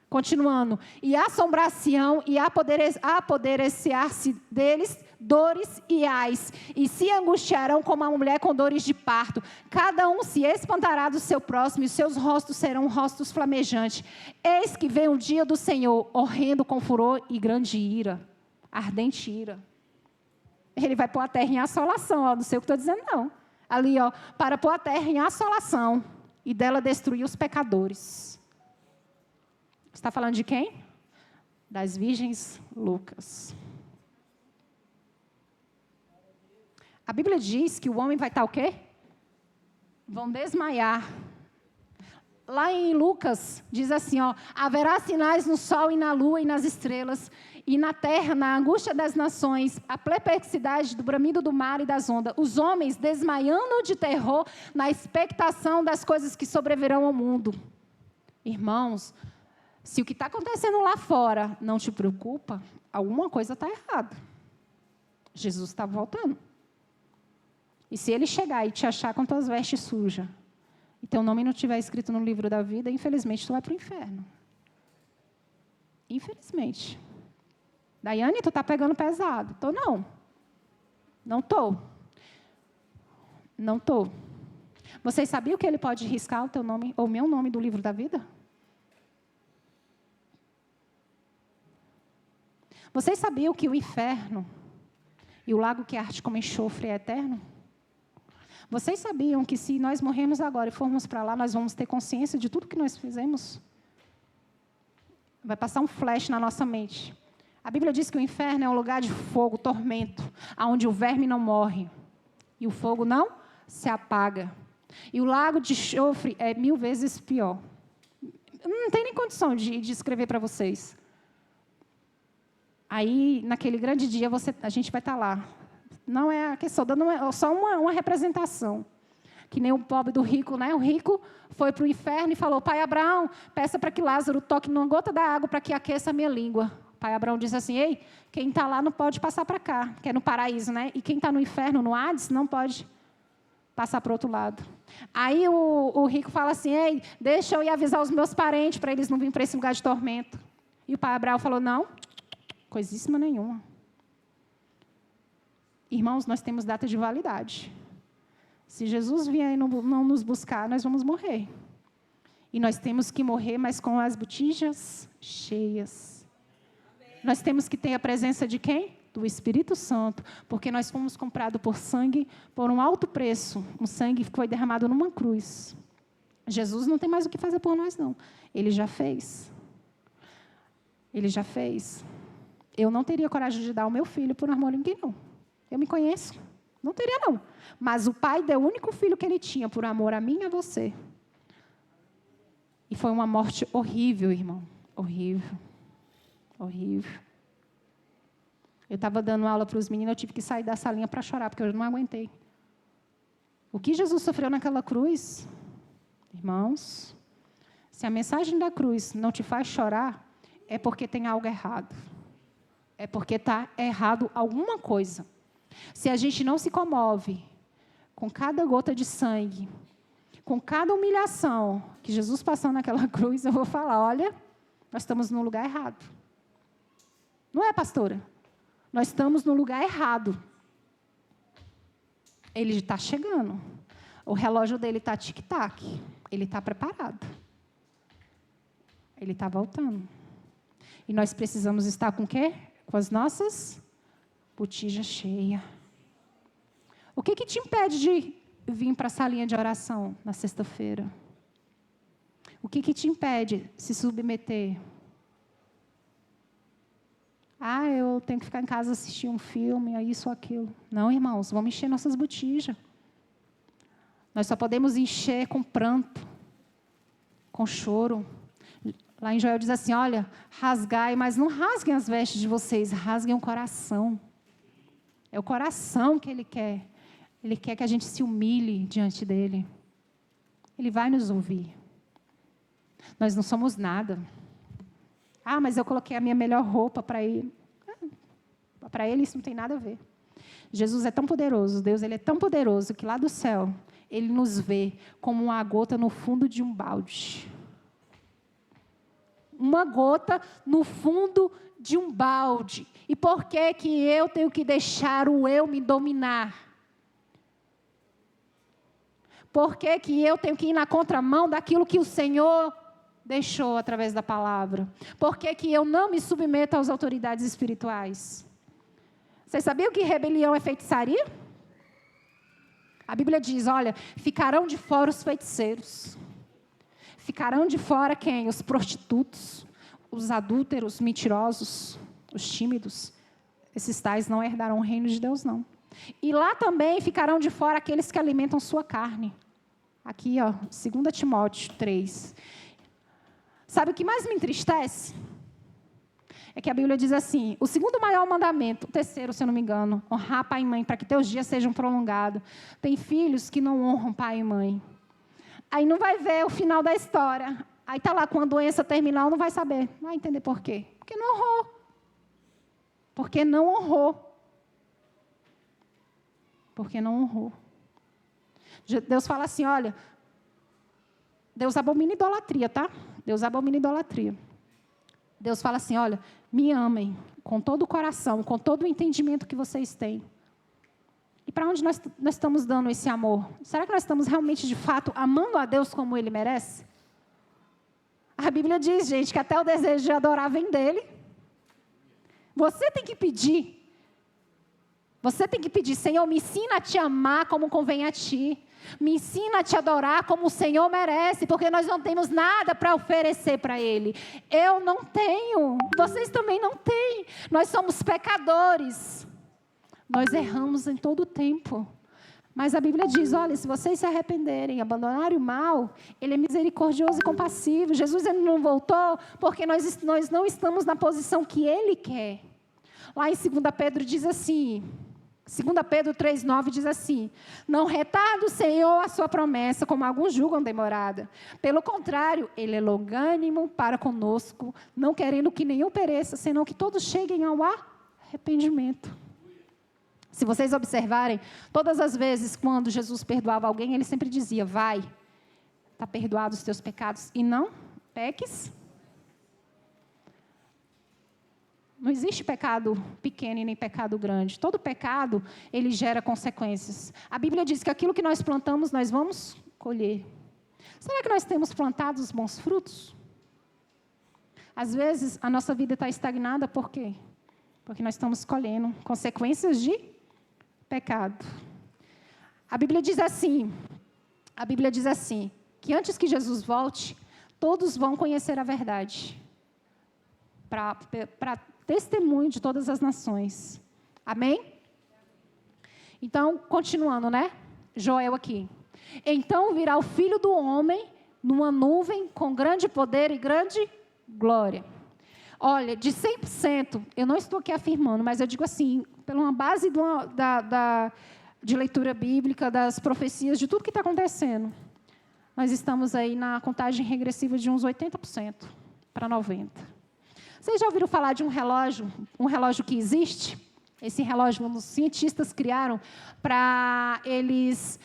Continuando. E assombração e apoderar-se deles dores e ais, e se angustiarão como a mulher com dores de parto. Cada um se espantará do seu próximo, e seus rostos serão rostos flamejantes. Eis que vem o dia do Senhor, horrendo com furor e grande ira, ardente ira. Ele vai pôr a terra em assolação, não sei o que estou dizendo, não. Ali, para pôr a terra em assolação, e dela destruir os pecadores. Está falando de quem? Das virgens Lucas. A Bíblia diz que o homem vai estar o quê? Vão desmaiar. Lá em Lucas, diz assim, haverá sinais no sol e na lua e nas estrelas, e na terra, na angústia das nações, a perplexidade do bramido do mar e das ondas. Os homens desmaiando de terror na expectação das coisas que sobrevirão ao mundo. Irmãos, se o que está acontecendo lá fora não te preocupa, alguma coisa está errada. Jesus está voltando. E se ele chegar e te achar com tuas vestes sujas, e teu nome não estiver escrito no livro da vida, infelizmente tu vai para o inferno. Infelizmente. Daiane, tu está pegando pesado. Tô não. Não estou. Não estou. Vocês sabiam que ele pode riscar o teu nome, ou o meu nome do livro da vida? Vocês sabiam que o inferno e o lago que arde como enxofre é eterno? Vocês sabiam que se nós morrermos agora e formos para lá, nós vamos ter consciência de tudo que nós fizemos? Vai passar um flash na nossa mente. A Bíblia diz que o inferno é um lugar de fogo, tormento, onde o verme não morre e o fogo não se apaga. E o lago de enxofre é 1000 vezes pior. Não tem nem condição de escrever para vocês. Aí, naquele grande dia, a gente vai estar lá. Não é a questão, não é só uma representação. Que nem o pobre do rico, né? O rico foi para o inferno e falou, pai Abraão, peça para que Lázaro toque numa gota da água para que aqueça a minha língua. O pai Abraão disse assim, ei, quem está lá não pode passar para cá, que é no paraíso, né? E quem está no inferno, no Hades, não pode passar para o outro lado. Aí o rico fala assim, ei, deixa eu ir avisar os meus parentes para eles não virem para esse lugar de tormento. E o pai Abraão falou, não, coisíssima nenhuma. Irmãos, nós temos data de validade. Se Jesus vier e não nos buscar, nós vamos morrer. E nós temos que morrer, mas com as botijas cheias. Amém. Nós temos que ter a presença de quem? Do Espírito Santo. Porque nós fomos comprados por sangue, por um alto preço. Um sangue que foi derramado numa cruz. Jesus não tem mais o que fazer por nós, não. Ele já fez. Ele já fez. Eu não teria coragem de dar o meu filho por amor a ninguém, não. Eu me conheço. Não teria, não. Mas o pai deu o único filho que ele tinha por amor a mim e a você. E foi uma morte horrível, irmão. Horrível. Horrível. Eu estava dando aula para os meninos, eu tive que sair da salinha para chorar, porque eu não aguentei. O que Jesus sofreu naquela cruz, irmãos, se a mensagem da cruz não te faz chorar, é porque tem algo errado. É porque está errado alguma coisa. Se a gente não se comove com cada gota de sangue, com cada humilhação que Jesus passou naquela cruz, eu vou falar, olha, nós estamos no lugar errado. Não é, pastora? Nós estamos no lugar errado. Ele está chegando. O relógio dele está tic-tac. Ele está preparado. Ele está voltando. E nós precisamos estar com o quê? Com as nossas botijas cheias. O que te impede de vir para a salinha de oração na sexta-feira? O que te impede de se submeter? Eu tenho que ficar em casa assistir um filme, isso ou aquilo. Não, irmãos, vamos encher nossas botijas. Nós só podemos encher com pranto, com choro. Lá em Joel diz assim, olha, rasgai, mas não rasguem as vestes de vocês, rasguem o coração. É o coração que Ele quer. Ele quer que a gente se humilhe diante dEle. Ele vai nos ouvir. Nós não somos nada. Mas eu coloquei a minha melhor roupa para Ele. Para Ele isso não tem nada a ver. Jesus é tão poderoso, Deus ele é tão poderoso que lá do céu, Ele nos vê como uma gota no fundo de um balde. Uma gota no fundo de um balde. E por que eu tenho que deixar o eu me dominar? Por que eu tenho que ir na contramão daquilo que o Senhor deixou através da palavra? Por que eu não me submeto às autoridades espirituais? Vocês sabiam que rebelião é feitiçaria? A Bíblia diz, olha, ficarão de fora os feiticeiros. Ficarão de fora quem? Os prostitutos, os adúlteros, mentirosos, os tímidos. Esses tais não herdarão o reino de Deus, não. E lá também ficarão de fora aqueles que alimentam sua carne. Aqui, 2 Timóteo 3. Sabe o que mais me entristece? É que a Bíblia diz assim, o segundo maior mandamento, o terceiro, se eu não me engano, honrar pai e mãe, para que teus dias sejam prolongados. Tem filhos que não honram pai e mãe. Aí não vai ver o final da história. Aí está lá com a doença terminal, não vai saber. Vai entender por quê? Porque não honrou. Porque não honrou. Porque não honrou. Deus fala assim, olha, Deus abomina idolatria, tá? Deus abomina idolatria. Deus fala assim, olha, me amem com todo o coração, com todo o entendimento que vocês têm. E para onde nós estamos dando esse amor? Será que nós estamos realmente, de fato, amando a Deus como Ele merece? A Bíblia diz, gente, que até o desejo de adorar vem dEle. Você tem que pedir. Você tem que pedir, Senhor, me ensina a te amar como convém a Ti. Me ensina a te adorar como o Senhor merece, porque nós não temos nada para oferecer para Ele. Eu não tenho, vocês também não têm. Nós somos pecadores. Nós erramos em todo o tempo. Mas a Bíblia diz, olha, se vocês se arrependerem, abandonarem o mal, Ele é misericordioso e compassivo. Jesus ele não voltou porque nós não estamos na posição que Ele quer. Lá em 2 Pedro diz assim... 2 Pedro 3,9 diz assim, não retarda o Senhor a sua promessa, como alguns julgam demorada. Pelo contrário, Ele é longânimo para conosco, não querendo que nenhum pereça, senão que todos cheguem ao arrependimento. Se vocês observarem, todas as vezes quando Jesus perdoava alguém, Ele sempre dizia, vai, está perdoado os teus pecados, e não peques. Não existe pecado pequeno e nem pecado grande. Todo pecado, ele gera consequências. A Bíblia diz que aquilo que nós plantamos, nós vamos colher. Será que nós temos plantado os bons frutos? Às vezes, a nossa vida está estagnada, por quê? Porque nós estamos colhendo consequências de pecado. A Bíblia diz assim, que antes que Jesus volte, todos vão conhecer a verdade. Para testemunho de todas as nações. Amém? Então, continuando, né? Joel aqui. Então virá o Filho do Homem numa nuvem com grande poder e grande glória. Olha, de 100%, eu não estou aqui afirmando, mas eu digo assim, pela uma base de leitura bíblica, das profecias, de tudo que está acontecendo, nós estamos aí na contagem regressiva de uns 80% para 90%. Vocês já ouviram falar de um relógio que existe? Esse relógio os cientistas criaram para eles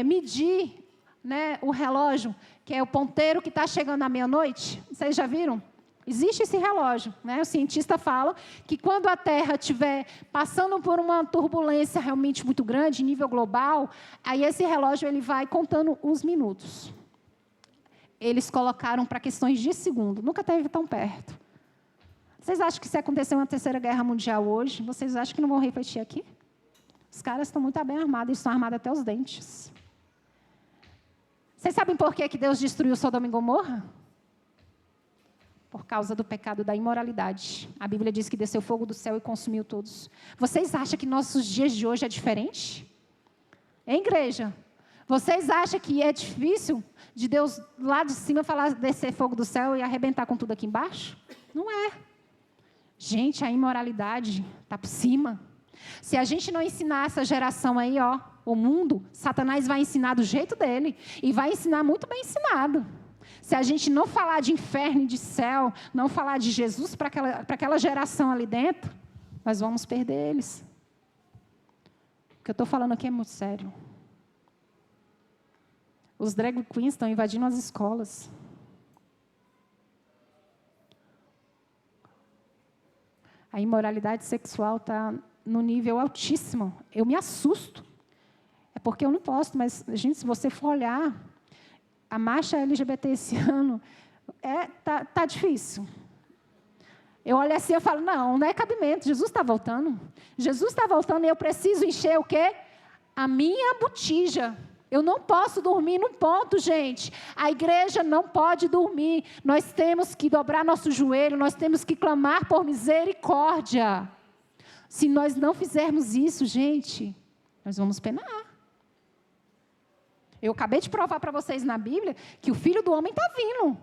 medir, né, o relógio, que é o ponteiro que está chegando à meia-noite. Vocês já viram? Existe esse relógio, né? O cientista fala que quando a Terra estiver passando por uma turbulência realmente muito grande, nível global, aí esse relógio ele vai contando os minutos. Eles colocaram para questões de segundo, nunca esteve tão perto. Vocês acham que se acontecer uma terceira guerra mundial hoje, vocês acham que não vão refletir aqui? Os caras estão muito bem armados, eles estão armados até os dentes. Vocês sabem por que Deus destruiu Sodoma e Gomorra? Por causa do pecado da imoralidade. A Bíblia diz que desceu fogo do céu e consumiu todos. Vocês acham que nossos dias de hoje é diferente? Hein, igreja? Vocês acham que é difícil de Deus lá de cima falar descer fogo do céu e arrebentar com tudo aqui embaixo? Não é. Gente, a imoralidade está por cima. Se a gente não ensinar essa geração aí, o mundo, Satanás vai ensinar do jeito dele. E vai ensinar muito bem ensinado. Se a gente não falar de inferno e de céu, não falar de Jesus para aquela geração ali dentro, nós vamos perder eles. O que eu estou falando aqui é muito sério. Os drag queens estão invadindo as escolas. A imoralidade sexual está no nível altíssimo. Eu me assusto. É porque eu não posso, mas, gente, se você for olhar, a marcha LGBT esse ano tá difícil. Eu olho assim e falo, não é cabimento, Jesus está voltando. Jesus está voltando e eu preciso encher o quê? A minha botija. Eu não posso dormir num ponto, gente. A igreja não pode dormir. Nós temos que dobrar nosso joelho, nós temos que clamar por misericórdia. Se nós não fizermos isso, gente, nós vamos penar. Eu acabei de provar para vocês na Bíblia que o Filho do Homem está vindo.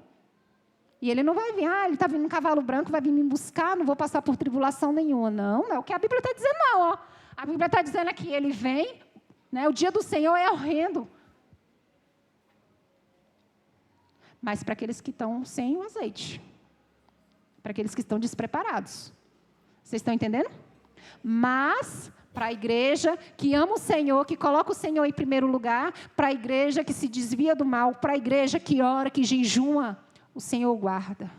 E ele não vai vir, ele está vindo num cavalo branco, vai vir me buscar, não vou passar por tribulação nenhuma. Não é o que a Bíblia está dizendo, não. A Bíblia está dizendo aqui, ele vem, né, o dia do Senhor é horrendo. Mas para aqueles que estão sem o azeite. Para aqueles que estão despreparados. Vocês estão entendendo? Mas para a igreja que ama o Senhor, que coloca o Senhor em primeiro lugar, para a igreja que se desvia do mal, para a igreja que ora, que jejuma, o Senhor guarda.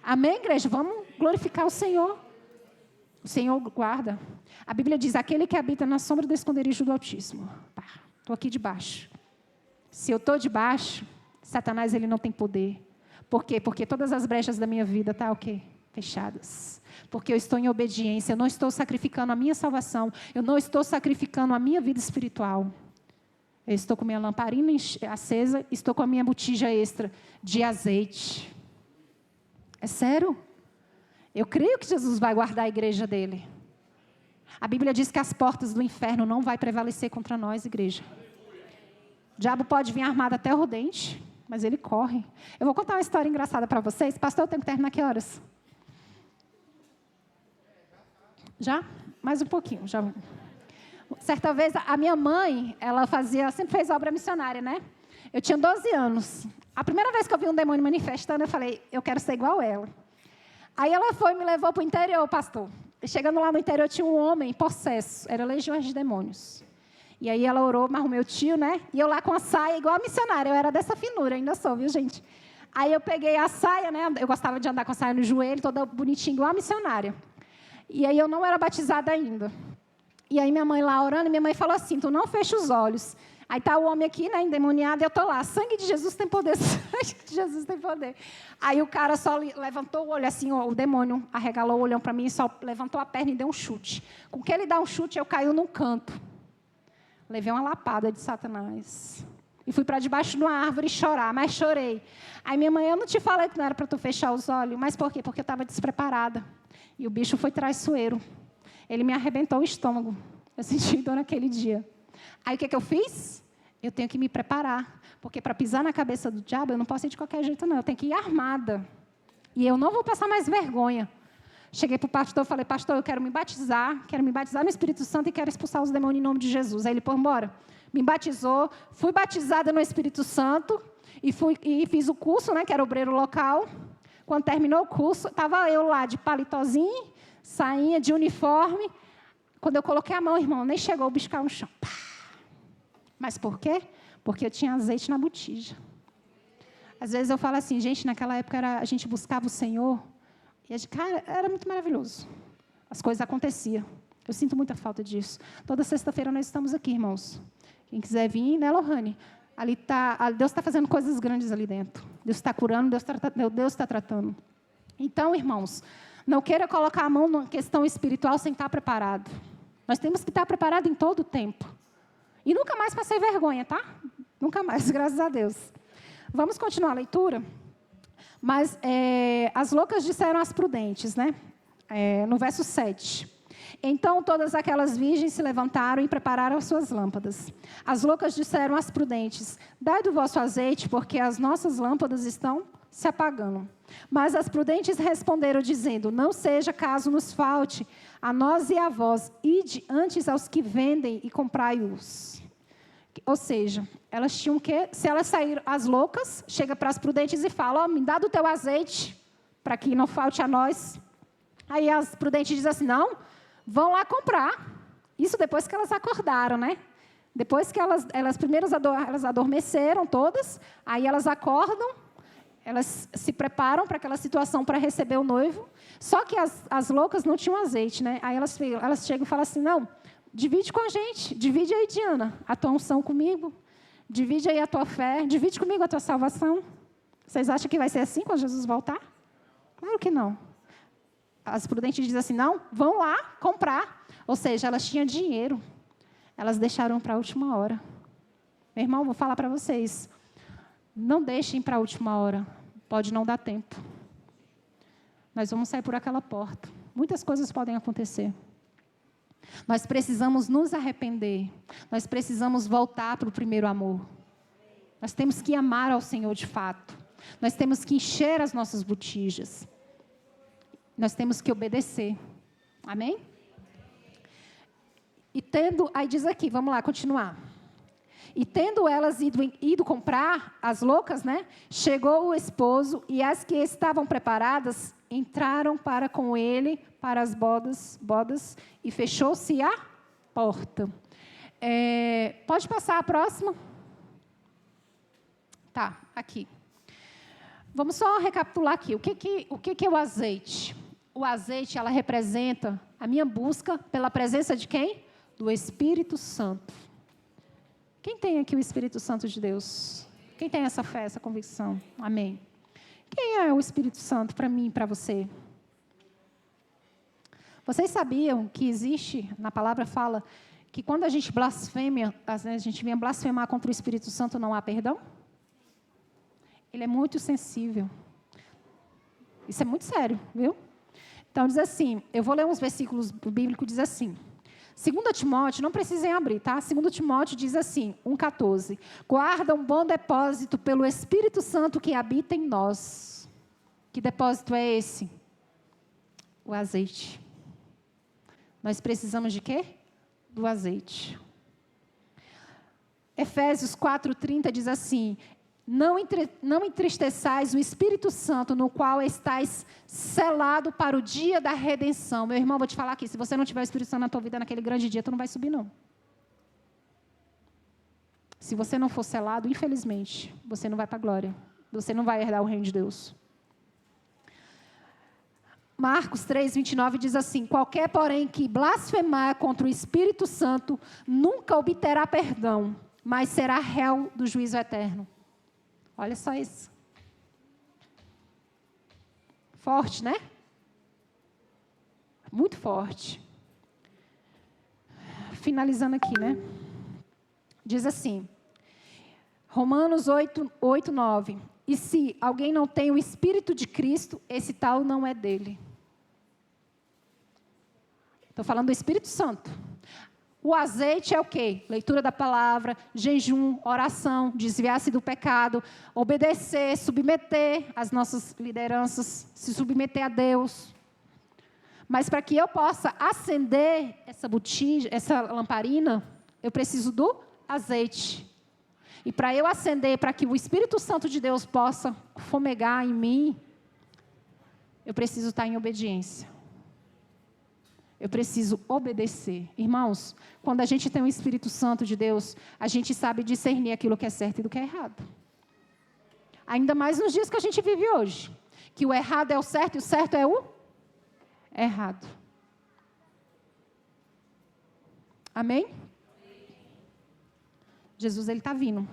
Amém, igreja? Vamos glorificar o Senhor. O Senhor guarda. A Bíblia diz, aquele que habita na sombra do esconderijo do Altíssimo. Estou aqui debaixo. Se eu estou debaixo, Satanás ele não tem poder. Por quê? Porque todas as brechas da minha vida estão o quê? Fechadas. Porque eu estou em obediência, eu não estou sacrificando a minha salvação, eu não estou sacrificando a minha vida espiritual. Eu estou com minha lamparina acesa, estou com a minha botija extra de azeite. É sério? Eu creio que Jesus vai guardar a igreja dele. A Bíblia diz que as portas do inferno não vai prevalecer contra nós, igreja. O diabo pode vir armado até o dente, mas ele corre. Eu vou contar uma história engraçada para vocês. Pastor, eu tenho que terminar que horas? Já? Mais um pouquinho. Já. Certa vez, a minha mãe, ela sempre fez obra missionária, né? Eu tinha 12 anos. A primeira vez que eu vi um demônio manifestando, eu falei, eu quero ser igual a ela. Aí ela me levou para o interior, pastor. Chegando lá no interior, tinha um homem possesso. Era legiões de demônios. E aí ela orou, mas o meu tio, né? E eu lá com a saia, igual a missionária. Eu era dessa finura, ainda sou, viu, gente? Aí eu peguei a saia, né? Eu gostava de andar com a saia no joelho, toda bonitinha, igual a missionária. E aí eu não era batizada ainda. E aí minha mãe lá orando, minha mãe falou assim, tu não fecha os olhos. Aí está o homem aqui, né, endemoniado, e eu estou lá. Sangue de Jesus tem poder, sangue de Jesus tem poder. Aí o cara só levantou o olho assim, o demônio arregalou o olhão para mim, só levantou a perna e deu um chute. Com que ele dá um chute, eu caí num canto. Levei uma lapada de Satanás. E fui para debaixo de uma árvore chorar, mas chorei. Aí minha mãe, eu não te falei que não era para tu fechar os olhos. Mas por quê? Porque eu estava despreparada. E o bicho foi traiçoeiro. Ele me arrebentou o estômago. Eu senti dor naquele dia. Aí o que eu fiz? Eu tenho que me preparar. Porque para pisar na cabeça do diabo, eu não posso ir de qualquer jeito, não. Eu tenho que ir armada. E eu não vou passar mais vergonha. Cheguei para o pastor e falei, pastor, eu quero me batizar no Espírito Santo e quero expulsar os demônios em nome de Jesus. Aí ele, pô, embora. Me batizou, fui batizada no Espírito Santo e fiz o curso, né, que era obreiro local. Quando terminou o curso, estava eu lá de palitozinho, sainha de uniforme. Quando eu coloquei a mão, irmão, nem chegou o bicho caiu no chão. Pá. Mas por quê? Porque eu tinha azeite na botija. Às vezes eu falo assim, gente, naquela época a gente buscava o Senhor, e cara, era muito maravilhoso. As coisas aconteciam. Eu sinto muita falta disso. Toda sexta-feira nós estamos aqui, irmãos. Quem quiser vir, né, Lohane? Deus está fazendo coisas grandes ali dentro. Deus está curando, Deus está tratando. Então, irmãos, não queira colocar a mão na questão espiritual sem estar preparado. Nós temos que estar preparado em todo o tempo. E nunca mais passei vergonha, tá? Nunca mais, graças a Deus. Vamos continuar a leitura? Mas as loucas disseram às prudentes, né? No verso 7. Então todas aquelas virgens se levantaram e prepararam as suas lâmpadas. As loucas disseram às prudentes, dai do vosso azeite, porque as nossas lâmpadas estão se apagando. Mas as prudentes responderam, dizendo, não seja caso nos falte, a nós e a vós, ide antes aos que vendem e comprai-os. Ou seja, elas tinham que, se elas saíram, as loucas, chega para as prudentes e fala, me dá do teu azeite, para que não falte a nós. Aí as prudentes dizem assim, não, vão lá comprar. Isso depois que elas acordaram, né? Depois que elas adormeceram todas, aí elas acordam, elas se preparam para aquela situação para receber o noivo. Só que as loucas não tinham azeite, né? Aí elas chegam e falam assim, não, divide com a gente, divide aí, Diana, a tua unção comigo, divide aí a tua fé, divide comigo a tua salvação. Vocês acham que vai ser assim quando Jesus voltar? Claro que não. As prudentes dizem assim, não, vão lá comprar. Ou seja, elas tinham dinheiro. Elas deixaram para a última hora. Meu irmão, vou falar para vocês. Não deixem para a última hora. Pode não dar tempo. Nós vamos sair por aquela porta. Muitas coisas podem acontecer. Nós precisamos nos arrepender. Nós precisamos voltar para o primeiro amor. Nós temos que amar ao Senhor de fato. Nós temos que encher as nossas botijas. Nós temos que obedecer. Amém? E aí diz aqui, vamos lá, continuar. E tendo elas ido comprar, as loucas, né? Chegou o esposo e as que estavam preparadas entraram para com ele para as bodas e fechou-se a porta. Pode passar a próxima? Tá, aqui. Vamos só recapitular aqui. O que é o azeite? O azeite, ela representa a minha busca pela presença de quem? Do Espírito Santo. Quem tem aqui o Espírito Santo de Deus? Quem tem essa fé, essa convicção? Amém. Quem é o Espírito Santo para mim e para você? Vocês sabiam que existe, na palavra fala, que quando a gente blasfema, a gente vem blasfemar contra o Espírito Santo, não há perdão? Ele é muito sensível. Isso é muito sério, viu? Então, diz assim, eu vou ler uns versículos bíblicos, diz assim, 2 Timóteo, não precisem abrir, tá? 2 Timóteo diz assim, 1,14. Guarda um bom depósito pelo Espírito Santo que habita em nós. Que depósito é esse? O azeite. Nós precisamos de quê? Do azeite. Efésios 4,30 diz assim, não entristeçais o Espírito Santo, no qual estáis selado para o dia da redenção. Meu irmão, vou te falar aqui, se você não tiver o Espírito Santo na tua vida naquele grande dia, tu não vai subir, não. Se você não for selado, infelizmente, você não vai para a glória. Você não vai herdar o reino de Deus. Marcos 3,29 diz assim, qualquer, porém, que blasfemar contra o Espírito Santo, nunca obterá perdão, mas será réu do juízo eterno. Olha só isso. Forte, né? Muito forte. Finalizando aqui, né? Diz assim, Romanos 8:9. E se alguém não tem o Espírito de Cristo, esse tal não é dele. Estou falando do Espírito Santo. O azeite é o quê? Leitura da palavra, jejum, oração, desviar-se do pecado, obedecer, submeter as nossas lideranças, se submeter a Deus. Mas para que eu possa acender essa botija, essa lamparina, eu preciso do azeite. E para eu acender, para que o Espírito Santo de Deus possa fomegar em mim, eu preciso estar em obediência. Eu preciso obedecer. Irmãos, quando a gente tem o Espírito Santo de Deus, a gente sabe discernir aquilo que é certo e do que é errado. Ainda mais nos dias que a gente vive hoje. Que o errado é o certo e o certo é o errado. Amém? Jesus, Ele está vindo.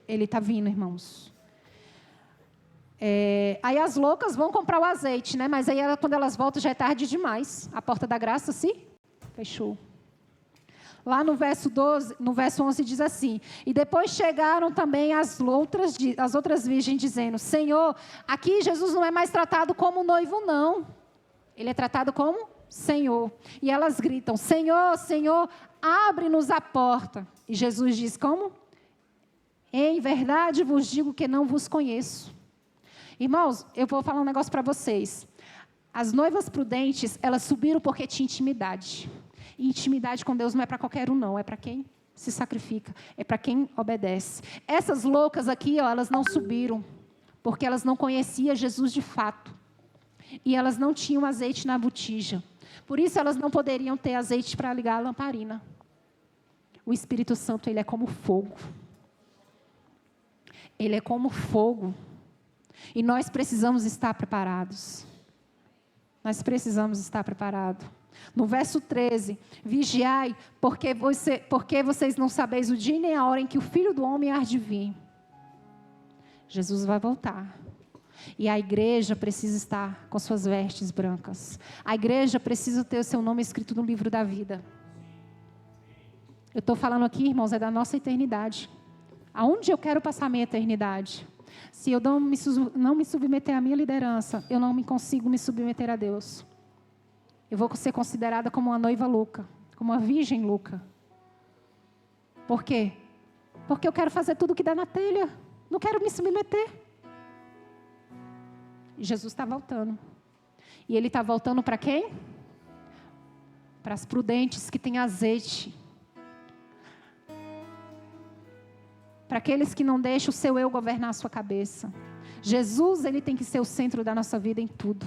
Ele está vindo, irmãos. Aí as loucas vão comprar o azeite, né? Mas aí quando elas voltam já é tarde demais. A porta da graça se fechou. Lá no verso 11 diz assim: e depois chegaram também as outras virgens dizendo: Senhor, aqui Jesus não é mais tratado como noivo, não. Ele é tratado como Senhor. E elas gritam: Senhor, Senhor, abre-nos a porta. E Jesus diz: como? Em verdade vos digo que não vos conheço. Irmãos, eu vou falar um negócio para vocês. As noivas prudentes, elas subiram porque tinha intimidade. E intimidade com Deus não é para qualquer um, não. É para quem se sacrifica. É para quem obedece. Essas loucas aqui, ó, elas não subiram porque elas não conheciam Jesus de fato. E elas não tinham azeite na botija. Por isso, elas não poderiam ter azeite para ligar a lamparina. O Espírito Santo, ele é como fogo. Ele é como fogo. E nós precisamos estar preparados. Nós precisamos estar preparados. No verso 13, vigiai, porque vocês não sabeis o dia nem a hora em que o Filho do Homem há de vir. Jesus vai voltar. E a igreja precisa estar com suas vestes brancas. A igreja precisa ter o seu nome escrito no livro da vida. Eu estou falando aqui, irmãos, é da nossa eternidade. Aonde eu quero passar a minha eternidade? Se eu não me submeter à minha liderança, eu não consigo me submeter a Deus. Eu vou ser considerada como uma noiva louca, como uma virgem louca. Por quê? Porque eu quero fazer tudo o que dá na telha. Não quero me submeter. E Jesus está voltando. E Ele está voltando para quem? Para as prudentes que têm azeite. Para aqueles que não deixam o seu eu governar a sua cabeça. Jesus, Ele tem que ser o centro da nossa vida em tudo.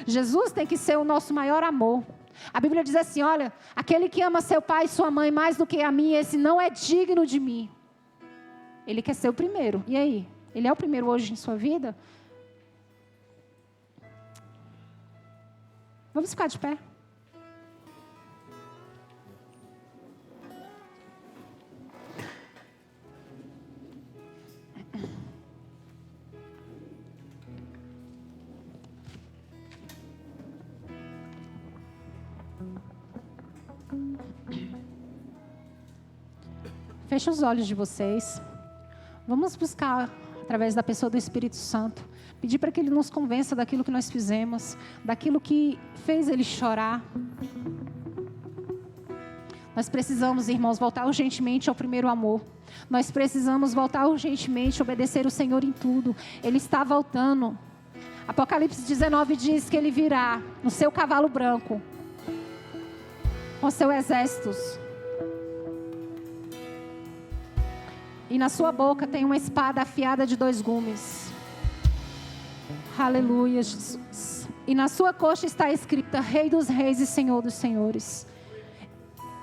Jesus tem que ser o nosso maior amor. A Bíblia diz assim, olha, aquele que ama seu pai e sua mãe mais do que a mim, esse não é digno de mim. Ele quer ser o primeiro. E aí? Ele é o primeiro hoje em sua vida? Vamos ficar de pé. Feche os olhos de vocês. Vamos buscar, através da pessoa do Espírito Santo, pedir para que Ele nos convença daquilo que nós fizemos, daquilo que fez Ele chorar. Nós precisamos, irmãos, voltar urgentemente ao primeiro amor. Nós precisamos voltar urgentemente a obedecer o Senhor em tudo. Ele está voltando. Apocalipse 19 diz que Ele virá no seu cavalo branco, com seus exércitos. E na sua boca tem uma espada afiada de 2 gumes. Aleluia, Jesus. E na sua coxa está escrita: Rei dos reis e Senhor dos senhores.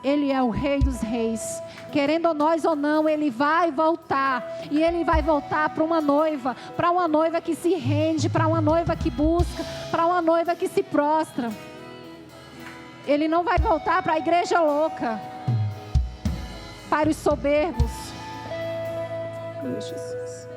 Ele é o Rei dos reis. Querendo nós ou não, Ele vai voltar. E Ele vai voltar para uma noiva que se rende, para uma noiva que busca, para uma noiva que se prostra. Ele não vai voltar para a igreja louca, para os soberbos. Jesus.